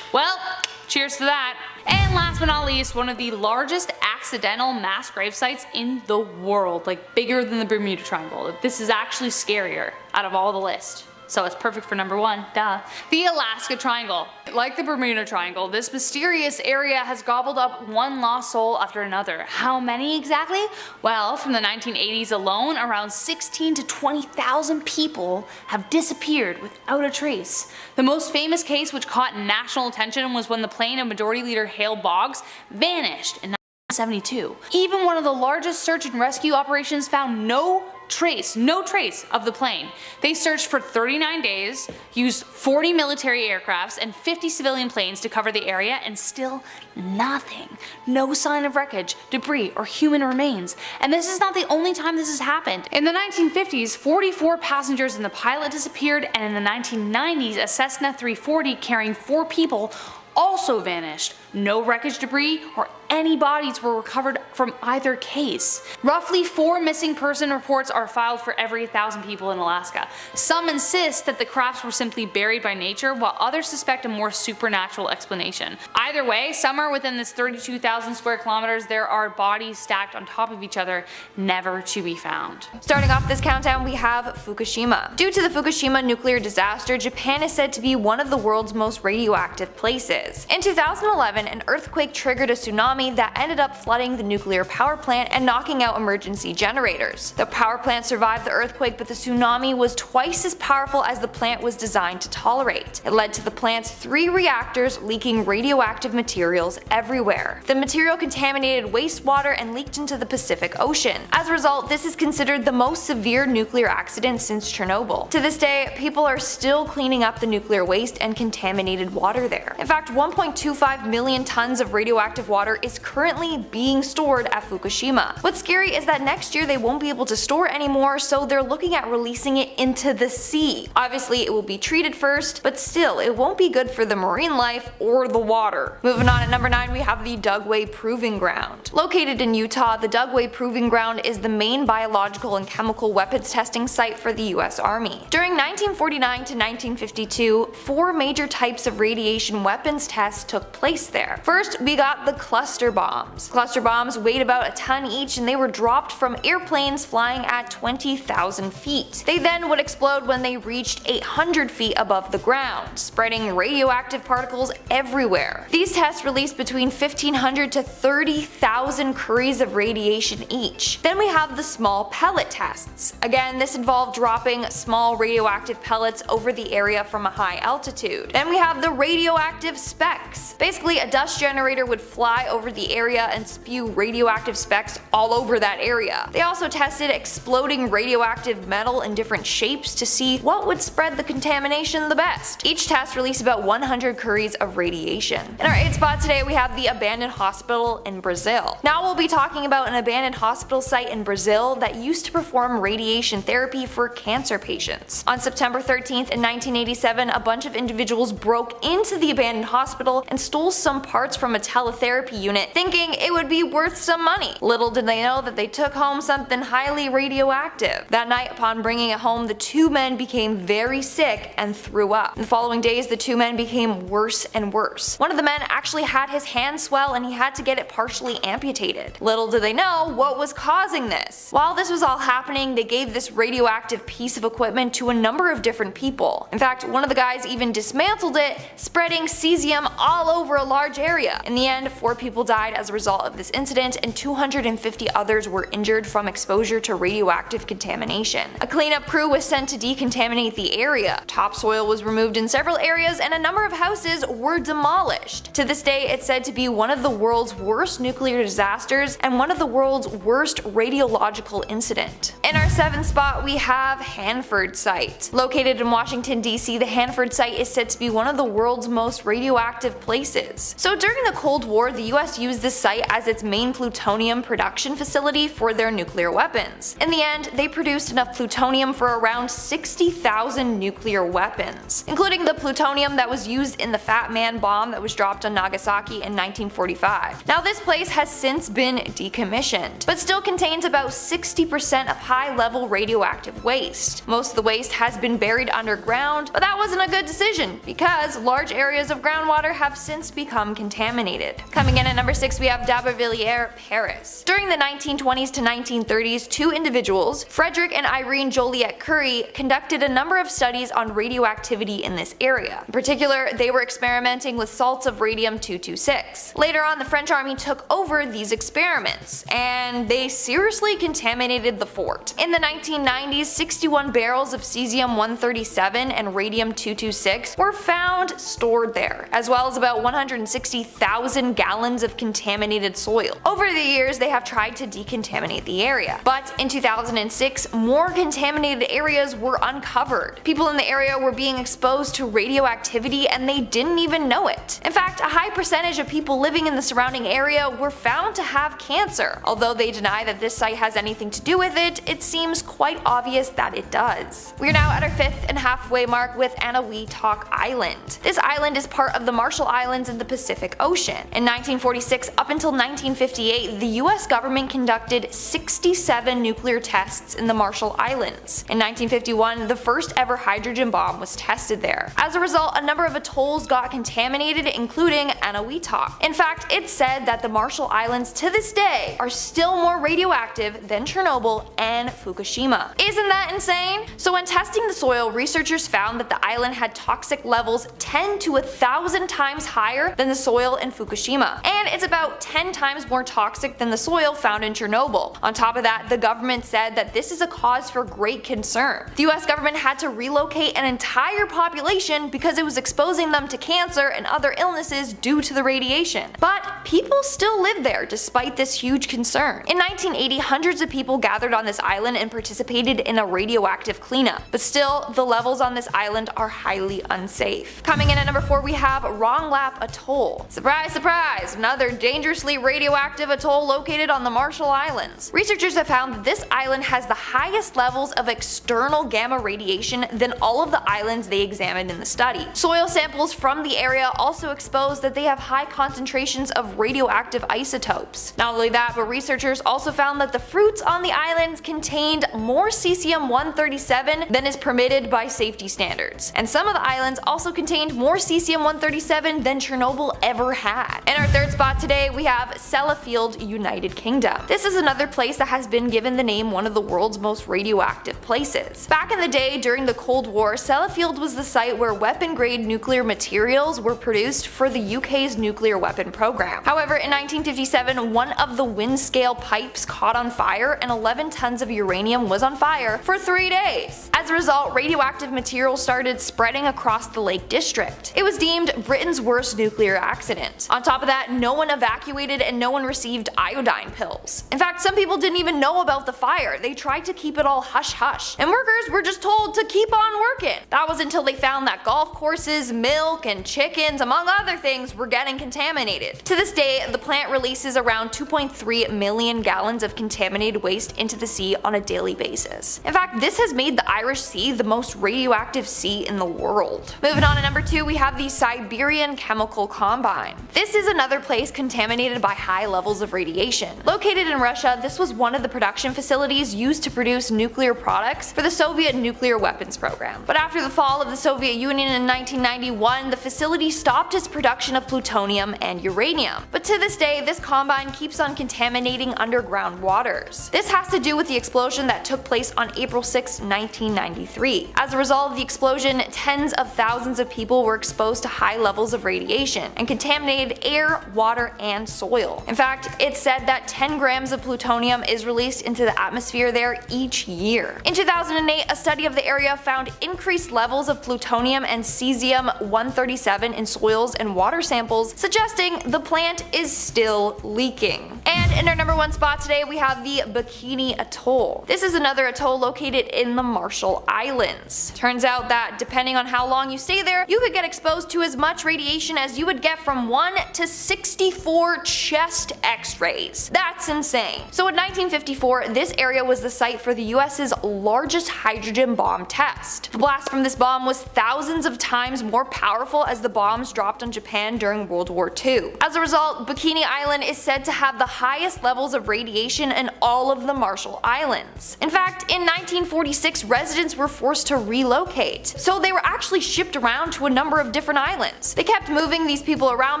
[SPEAKER 4] Well, cheers to that. And last but not least, one of the largest accidental mass grave sites in the world, like bigger than the Bermuda Triangle. This is actually scarier out of all the list. So it's perfect for number 1, duh. The Alaska Triangle. Like the Bermuda Triangle, this mysterious area has gobbled up one lost soul after another. How many exactly? Well, from the 1980s alone, around 16 to 20,000 people have disappeared without a trace. The most famous case which caught national attention was when the plane of Majority Leader Hale Boggs vanished in 1972. Even one of the largest search and rescue operations found no trace of the plane. They searched for 39 days, used 40 military aircrafts and 50 civilian planes to cover the area, and still nothing. No sign of wreckage, debris, or human remains. And this is not the only time this has happened. In the 1950s, 44 passengers and the pilot disappeared, and in the 1990s, a Cessna 340 carrying 4 people also vanished. No wreckage, debris, or any bodies were recovered from either case. Roughly 4 missing person reports are filed for every 1,000 people in Alaska. Some insist that the crafts were simply buried by nature, while others suspect a more supernatural explanation. Either way, somewhere within this 32,000 square kilometers, there are bodies stacked on top of each other, never to be found.
[SPEAKER 5] Starting off this countdown, we have Fukushima. Due to the Fukushima nuclear disaster, Japan is said to be one of the world's most radioactive places. In 2011, an earthquake triggered a tsunami that ended up flooding the nuclear power plant and knocking out emergency generators. The power plant survived the earthquake, but the tsunami was twice as powerful as the plant was designed to tolerate. It led to the plant's 3 reactors leaking radioactive materials everywhere. The material contaminated wastewater and leaked into the Pacific Ocean. As a result, this is considered the most severe nuclear accident since Chernobyl. To this day, people are still cleaning up the nuclear waste and contaminated water there. In fact, 1.25 million tons of radioactive water is currently being stored at Fukushima. What's scary is that next year they won't be able to store it anymore, so they're looking at releasing it into the sea. Obviously it will be treated first, but still it won't be good for the marine life or the water. Moving on, at number 9 we have the Dugway Proving Ground. Located in Utah, the Dugway Proving Ground is the main biological and chemical weapons testing site for the US Army. During 1949 to 1952, 4 major types of radiation weapons tests took place there. there. First, we got the cluster bombs. Cluster bombs weighed about a ton each, and they were dropped from airplanes flying at 20,000 feet. They then would explode when they reached 800 feet above the ground, spreading radioactive particles everywhere. These tests released between 1,500 to 30,000 curies of radiation each. Then we have the small pellet tests. Again, this involved dropping small radioactive pellets over the area from a high altitude. Then we have the radioactive specks. Basically, a dust generator would fly over the area and spew radioactive specks all over that area. They also tested exploding radioactive metal in different shapes to see what would spread the contamination the best. Each test released about 100 curies of radiation. In our 8th spot today, we have the abandoned hospital in Brazil. Now we'll be talking about an abandoned hospital site in Brazil that used to perform radiation therapy for cancer patients. On September 13th in 1987, a bunch of individuals broke into the abandoned hospital and stole some parts from a teletherapy unit, thinking it would be worth some money. Little did they know that they took home something highly radioactive. That night, upon bringing it home, the two men became very sick and threw up. In the following days, the two men became worse and worse. One of the men actually had his hand swell and he had to get it partially amputated. Little did they know what was causing this. While this was all happening, they gave this radioactive piece of equipment to a number of different people. In fact, one of the guys even dismantled it, spreading cesium all over a large area. In the end, 4 people died as a result of this incident and 250 others were injured from exposure to radioactive contamination. A cleanup crew was sent to decontaminate the area. Topsoil was removed in several areas and a number of houses were demolished. To this day, it's said to be one of the world's worst nuclear disasters and one of the world's worst radiological incident. In our 7th spot, we have Hanford Site. Located in Washington, D.C., the Hanford Site is said to be one of the world's most radioactive places. So during the Cold War, the US used this site as its main plutonium production facility for their nuclear weapons. In the end, they produced enough plutonium for around 60,000 nuclear weapons, including the plutonium that was used in the Fat Man bomb that was dropped on Nagasaki in 1945. Now this place has since been decommissioned, but still contains about 60% of high-level radioactive waste. Most of the waste has been buried underground, but that wasn't a good decision because large areas of groundwater have since become contaminated. Coming in at number 6, we have d'Aubervilliers, Paris. During the 1920s to 1930s, 2 individuals, Frederick and Irene Joliet Curie, conducted a number of studies on radioactivity in this area. In particular, they were experimenting with salts of radium-226. Later on, the French army took over these experiments, and they seriously contaminated the fort. In the 1990s, 61 barrels of cesium-137 and radium-226 were found stored there, as well as about 160,000 gallons of contaminated soil. Over the years, they have tried to decontaminate the area, but in 2006, more contaminated areas were uncovered. People in the area were being exposed to radioactivity and they didn't even know it. In fact, a high percentage of people living in the surrounding area were found to have cancer. Although they deny that this site has anything to do with it, it seems quite obvious that it does. We are now at our 5th and halfway mark with Anahuac Island. This island is part of the Marshall Islands in the Pacific Ocean. In 1946 up until 1958, the US government conducted 67 nuclear tests in the Marshall Islands. In 1951, the first ever hydrogen bomb was tested there. As a result, a number of atolls got contaminated, including Anahuac. In fact, it's said that the Marshall Islands to this day are still more radioactive than Chernobyl and Fukushima. Isn't that insane? So when testing the soil, researchers found that the island had toxic levels 10 to 1,000 times higher than the soil in Fukushima, and it's about 10 times more toxic than the soil found in Chernobyl. On top of that, the government said that this is a cause for great concern. The US government had to relocate an entire population because it was exposing them to cancer and other illnesses due to the radiation. But people still live there despite this huge concern. In 1980, hundreds of people gathered on this island and participated in a radioactive cleanup, but still, the levels on this island are highly unsafe. Coming in at number 4, we have Rongelap Atoll. Surprise, surprise, another dangerously radioactive atoll located on the Marshall Islands. Researchers have found that this island has the highest levels of external gamma radiation than all of the islands they examined in the study. Soil samples from the area also exposed that they have high concentrations of radioactive isotopes. Not only that, but researchers also found that the fruits on the islands contained more cesium-137 than is permitted by safety standards. And some of the islands also contained more cesium-137 than Chernobyl people ever had. In our third spot today, we have Sellafield, United Kingdom. This is another place that has been given the name one of the world's most radioactive places. Back in the day, during the Cold War, Sellafield was the site where weapon-grade nuclear materials were produced for the UK's nuclear weapon program. However, in 1957, one of the wind-scale pipes caught on fire and 11 tons of uranium was on fire for 3 days. As a result, radioactive material started spreading across the Lake District. It was deemed Britain's worst nuclear accident. On top of that, no one evacuated and no one received iodine pills. In fact, some people didn't even know about the fire. They tried to keep it all hush-hush, and workers were just told to keep on working. That was until they found that golf courses, milk, and chickens, among other things, were getting contaminated. To this day, the plant releases around 2.3 million gallons of contaminated waste into the sea on a daily basis. In fact, this has made the Irish Sea the most radioactive sea in the world. Moving on to number 2, we have the Siberian Chemical Combine. This is another place contaminated by high levels of radiation. Located in Russia, this was one of the production facilities used to produce nuclear products for the Soviet nuclear weapons program. But after the fall of the Soviet Union in 1991, the facility stopped its production of plutonium and uranium. But to this day, this combine keeps on contaminating underground waters. This has to do with the explosion that took place on April 6, 1993. As a result of the explosion, tens of thousands of people were exposed to high levels of radiation and contaminated air, water, and soil. In fact, it's said that 10 grams of plutonium is released into the atmosphere there each year. In 2008, a study of the area found increased levels of plutonium and cesium-137 in soils and water samples, suggesting the plant is still leaking. And in our number 1 spot today, we have the Bikini Atoll. This is another atoll located in the Marshall Islands. Turns out that depending on how long you stay there, you could get exposed to as much radiation as you would get from 1 to 64 chest x-rays. That's insane. So in 1954, this area was the site for the US's largest hydrogen bomb test. The blast from this bomb was thousands of times more powerful as the bombs dropped on Japan during World War II. As a result, Bikini Island is said to have the highest levels of radiation in all of the Marshall Islands. In fact, in 1946, residents were forced to relocate, so they were actually shipped around to a number of different islands. They kept moving these people around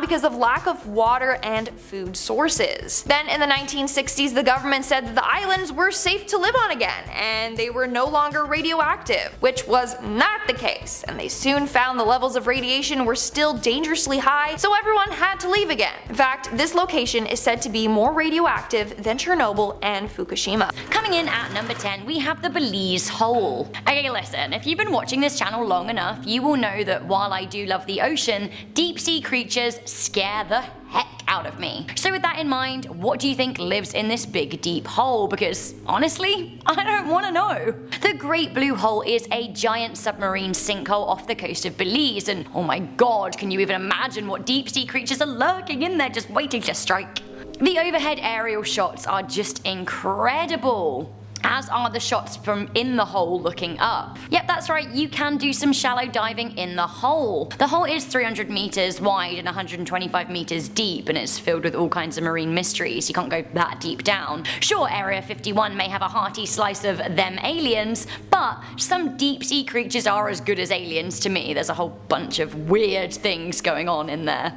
[SPEAKER 5] because of lack of water and food sources. Then in the 1960s, the government said that the islands were safe to live on again, and they were no longer radioactive, which was not the case, and they soon found the levels of radiation were still dangerously high, so everyone had to leave again. In fact, this location is said to be more radioactive than Chernobyl and Fukushima.
[SPEAKER 6] Coming in at number 10, we have the Belize Hole. Okay, listen, if you've been watching this channel long enough, you will know that while I do love the ocean, deep sea creatures scare the heck out of me. So with that in mind, what do you think lives in this big deep hole? Because honestly, I don't want to know. The Great Blue Hole is a giant submarine sinkhole off the coast of Belize, and oh my god, can you even imagine what deep sea creatures are lurking in there just waiting to strike? The overhead aerial shots are just incredible, as are the shots from in the hole looking up. Yep, that's right, you can do some shallow diving in the hole. The hole is 300 meters wide and 125 meters deep, and it's filled with all kinds of marine mysteries. You can't go that deep down. Sure, Area 51 may have a hearty slice of them aliens, but some deep sea creatures are as good as aliens to me. There's a whole bunch of weird things going on in there.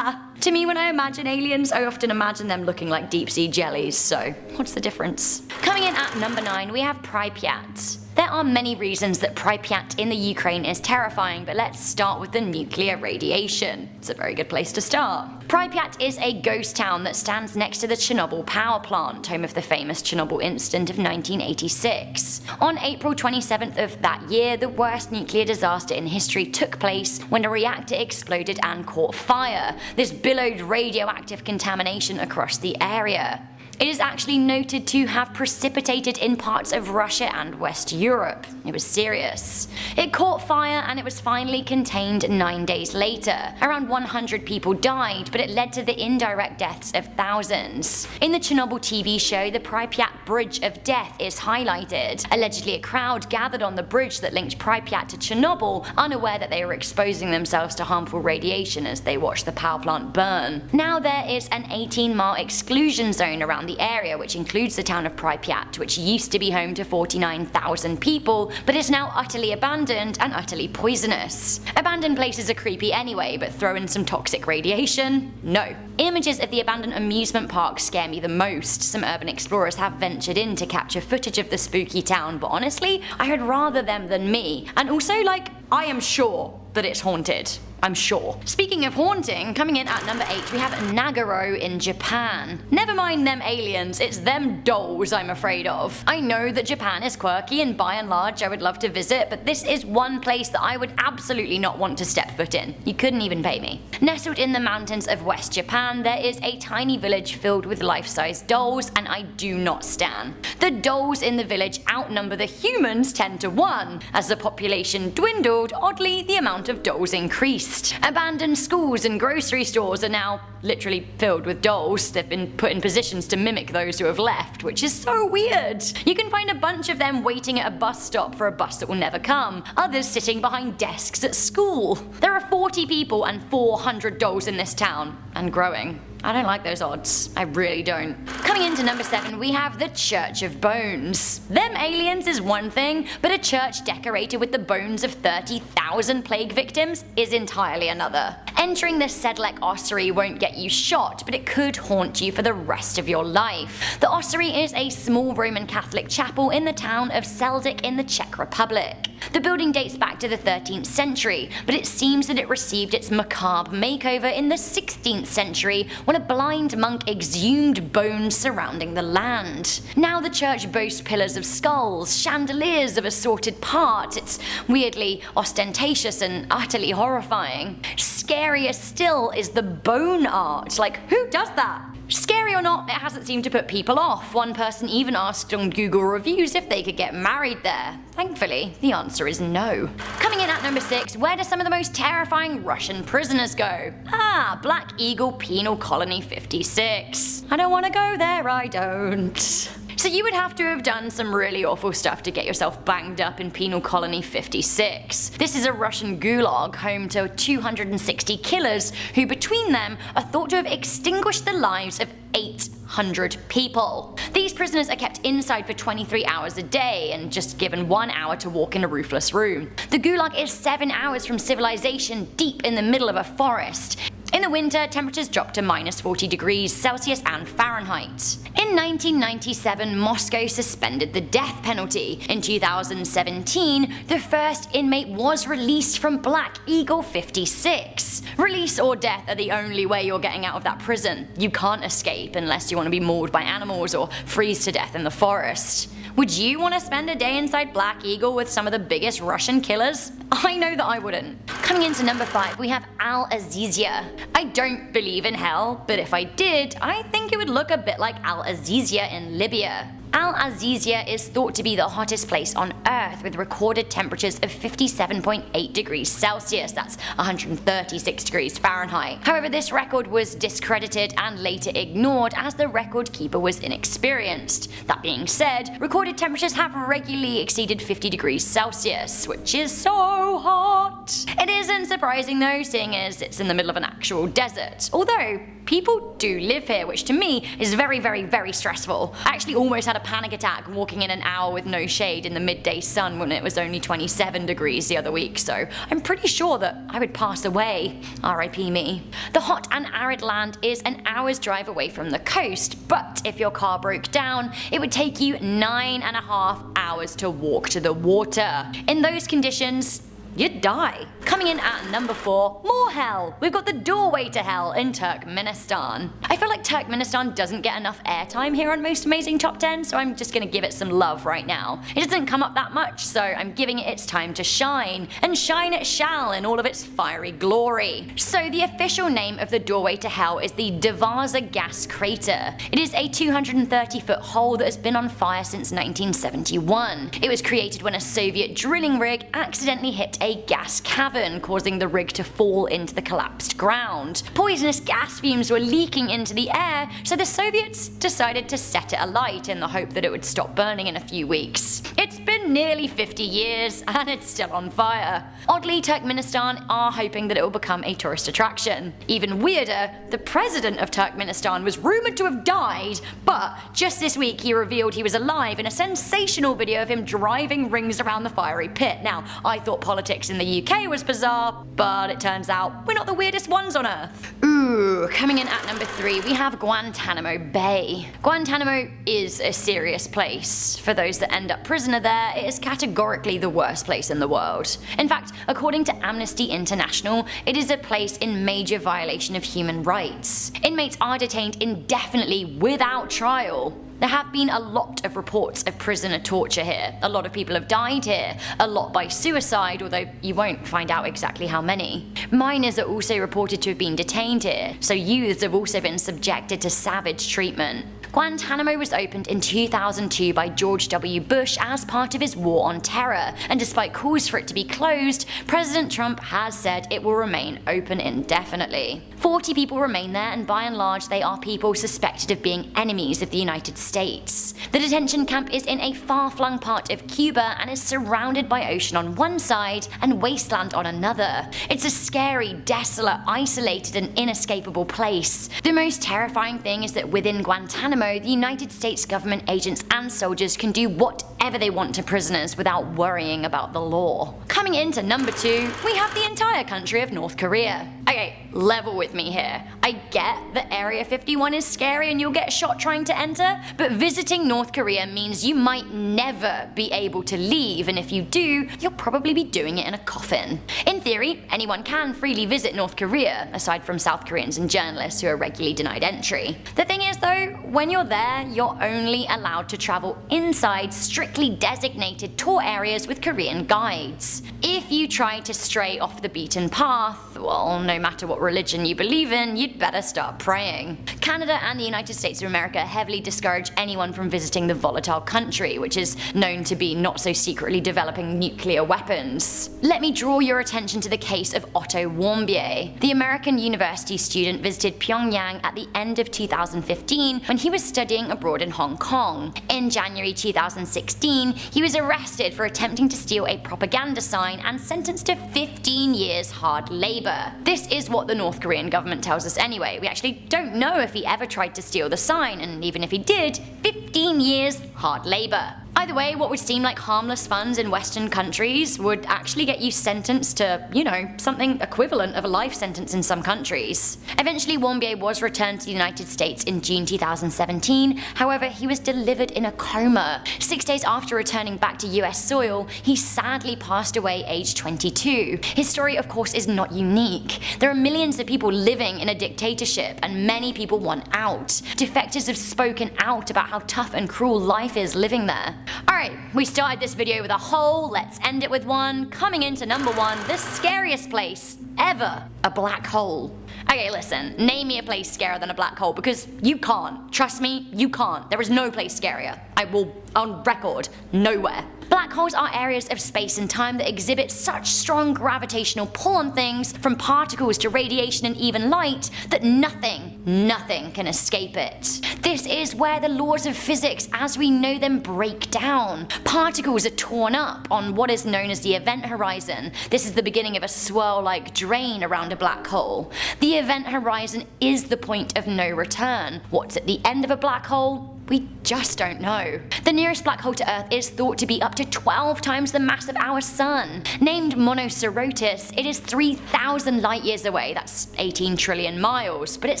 [SPEAKER 6] To me, when I imagine aliens, I often imagine them looking like deep sea jellies, so what's the difference? Coming in at number 9, we have Pripyat. There are many reasons that Pripyat in the Ukraine is terrifying, but let's start with the nuclear radiation. It's a very good place to start. Pripyat is a ghost town that stands next to the Chernobyl power plant, home of the famous Chernobyl incident of 1986. On April 27th of that year, the worst nuclear disaster in history took place when a reactor exploded and caught fire. This billowed radioactive contamination across the area. It is actually noted to have precipitated in parts of Russia and West Europe. It was serious. It caught fire and it was finally contained 9 days later. Around 100 people died, but it led to the indirect deaths of thousands. In the Chernobyl TV show, the Pripyat Bridge of Death is highlighted. Allegedly, a crowd gathered on the bridge that linked Pripyat to Chernobyl, unaware that they were exposing themselves to harmful radiation as they watched the power plant burn. Now there is an 18-mile exclusion zone around the area, which includes the town of Pripyat, which used to be home to 49,000 people, but is now utterly abandoned and utterly poisonous. Abandoned places are creepy anyway, but throw in some toxic radiation? No. Images of the abandoned amusement park scare me the most. Some urban explorers have ventured in to capture footage of the spooky town, but honestly, I would rather them than me. And also, like, I am sure that it's haunted. I'm sure. Speaking of haunting, coming in at number 8, we have Nagaro in Japan. Never mind them aliens, it's them dolls I'm afraid of. I know that Japan is quirky and by and large I would love to visit, but this is one place that I would absolutely not want to step foot in. You couldn't even pay me. Nestled in the mountains of West Japan, there is a tiny village filled with life-size dolls, and I do not stan. The dolls in the village outnumber the humans 10 to 1. As the population dwindled, oddly, the amount of dolls increased. Abandoned schools and grocery stores are now literally filled with dolls. They've been put in positions to mimic those who have left, which is so weird. You can find a bunch of them waiting at a bus stop for a bus that will never come, others sitting behind desks at school. There are 40 people and 400 dolls in this town, and growing. I don't like those odds. I really don't. Coming into number 7, we have the Church of Bones. Them aliens is one thing, but a church decorated with the bones of 30,000 plague victims is entirely another. Entering the Sedlec ossuary won't get you shot, but it could haunt you for the rest of your life. The ossuary is a small Roman Catholic chapel in the town of Seldic in the Czech Republic. The building dates back to the 13th century, but it seems that it received its macabre makeover in the 16th century when a blind monk exhumed bones surrounding the land. Now the church boasts pillars of skulls, chandeliers of assorted parts. It's weirdly ostentatious and utterly horrifying. Scarier still is the bone art. Like, who does that? Scary or not, it hasn't seemed to put people off. One person even asked on Google reviews if they could get married there. Thankfully, the answer is no. Coming in at number 6, where do some of the most terrifying Russian prisoners go? Ah, Black Eagle Penal Colony 56. I don't want to go there, I don't. So you would have to have done some really awful stuff to get yourself banged up in Penal Colony 56. This is a Russian gulag home to 260 killers who between them are thought to have extinguished the lives of 800 people. These prisoners are kept inside for 23 hours a day and just given 1 hour to walk in a roofless room. The gulag is 7 hours from civilization deep in the middle of a forest. In the winter, temperatures drop to minus 40 degrees Celsius and Fahrenheit. In 1997, Moscow suspended the death penalty. In 2017, the first inmate was released from Black Eagle 56. Release or death are the only way you're getting out of that prison. You can't escape unless you want to be mauled by animals or freeze to death in the forest. Would you want to spend a day inside Black Eagle with some of the biggest Russian killers? I know that I wouldn't. Coming into number 5, we have Al Azizia. I don't believe in hell, but if I did, I think it would look a bit like Al Azizia in Libya. Al Azizia is thought to be the hottest place on Earth with recorded temperatures of 57.8 degrees Celsius, that's 136 degrees Fahrenheit. However, this record was discredited and later ignored as the record keeper was inexperienced. That being said, recorded temperatures have regularly exceeded 50 degrees Celsius, which is so hot. It isn't surprising though, seeing as it's in the middle of an actual desert, although people do live here, which to me is very, very, very stressful. I actually almost had a panic attack walking in an hour with no shade in the midday sun when it was only 27 degrees the other week, so I'm pretty sure that I would pass away. RIP me. The hot and arid land is an hour's drive away from the coast, but if your car broke down, it would take you 9.5 hours to walk to the water. In those conditions, you'd die. Coming in at number 4, more hell. We've got the doorway to hell in Turkmenistan. I feel like Turkmenistan doesn't get enough airtime here on Most Amazing Top 10, so I'm just gonna give it some love right now. It doesn't come up that much, so I'm giving it its time to shine, and shine it shall in all of its fiery glory. So the official name of the doorway to hell is the Devaza gas crater. It is a 230-foot hole that has been on fire since 1971. It was created when a Soviet drilling rig accidentally hit a gas cavern, causing the rig to fall into the collapsed ground. Poisonous gas fumes were leaking into the air, so the Soviets decided to set it alight in the hope that it would stop burning in a few weeks. It's been nearly 50 years and it's still on fire. Oddly, Turkmenistan are hoping that it will become a tourist attraction. Even weirder, the president of Turkmenistan was rumoured to have died, but just this week he revealed he was alive in a sensational video of him driving rings around the fiery pit. Now, I thought politics in the UK was bizarre, but it turns out we're not the weirdest ones on Earth. Ooh, coming in at number 3, we have Guantanamo Bay. Guantanamo is a serious place. For those that end up prisoner there, it is categorically the worst place in the world. In fact, according to Amnesty International, it is a place in major violation of human rights. Inmates are detained indefinitely without trial. There have been a lot of reports of prisoner torture here. A lot of people have died here, a lot by suicide, although you won't find out exactly how many. Minors are also reported to have been detained here, so youths have also been subjected to savage treatment. Guantanamo was opened in 2002 by George W. Bush as part of his war on terror, and despite calls for it to be closed, President Trump has said it will remain open indefinitely. 40 people remain there, and by and large they are people suspected of being enemies of the United States. The detention camp is in a far-flung part of Cuba and is surrounded by ocean on one side and wasteland on another. It's a scary, desolate, isolated and inescapable place. The most terrifying thing is that within Guantanamo, the United States government agents and soldiers can do whatever they want to prisoners without worrying about the law. Coming into number 2, we have the entire country of North Korea. Okay, level with me here. I get that Area 51 is scary and you'll get shot trying to enter, but visiting North Korea means you might never be able to leave, and if you do, you'll probably be doing it in a coffin. In theory, anyone can freely visit North Korea, aside from South Koreans and journalists who are regularly denied entry. The thing is though, when you're there, you're only allowed to travel inside strictly designated tour areas with Korean guides. If you try to stray off the beaten path, well, no matter what religion you believe in, you'd better start praying. Canada and the United States of America heavily discourage anyone from visiting the volatile country, which is known to be not so secretly developing nuclear weapons. Let me draw your attention to the case of Otto Warmbier. The American university student visited Pyongyang at the end of 2015 when he was studying abroad in Hong Kong. In January 2016, he was arrested for attempting to steal a propaganda sign and sentenced to 15 years hard labor. This is what the North Korean government tells us anyway. We actually don't know if he ever tried to steal the sign, and even if he did, 15 years hard labor. Either way, what would seem like harmless funds in Western countries would actually get you sentenced to, you know, something equivalent of a life sentence in some countries. Eventually, Warmbier was returned to the United States in June 2017, however, he was delivered in a coma. 6 days after returning back to US soil, he sadly passed away aged 22. His story, of course, is not unique. There are millions of people living in a dictatorship, and many people want out. Defectors have spoken out about how tough and cruel life is living there. Alright, we started this video with a hole, let's end it with one. Coming into number 1, the scariest place ever, a black hole. Okay, listen, name me a place scarier than a black hole, because you can't. Trust me, you can't. There is no place scarier. I will, on record, nowhere. Black holes are areas of space and time that exhibit such strong gravitational pull on things, from particles to radiation and even light, that nothing can escape it. This is where the laws of physics as we know them break down. Particles are torn up on what is known as the event horizon. This is the beginning of a swirl-like drain around a black hole. The event horizon is the point of no return. What's at the end of a black hole? We just don't know. The nearest black hole to Earth is thought to be up to 12 times the mass of our Sun. Named Monocerotis, it is 3,000 light years away, that's 18 trillion miles, but it's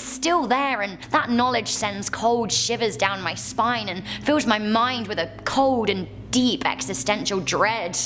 [SPEAKER 6] still there, and that knowledge sends cold shivers down my spine and fills my mind with a cold and deep existential dread.